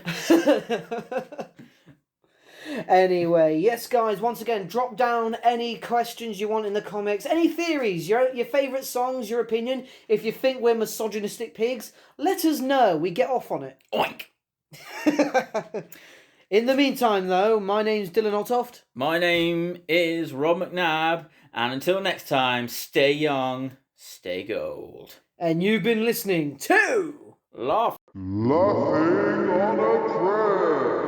Anyway, yes, guys, once again, drop down any questions you want in the comics, any theories, your favourite songs, your opinion. If you think we're misogynistic pigs, let us know. We get off on it. Oink! In the meantime, though, my name's Dylan Ottoft. My name is Rob McNabb, and until next time, stay young, stay gold. And you've been listening to... Laugh. Laughing on a Prayer.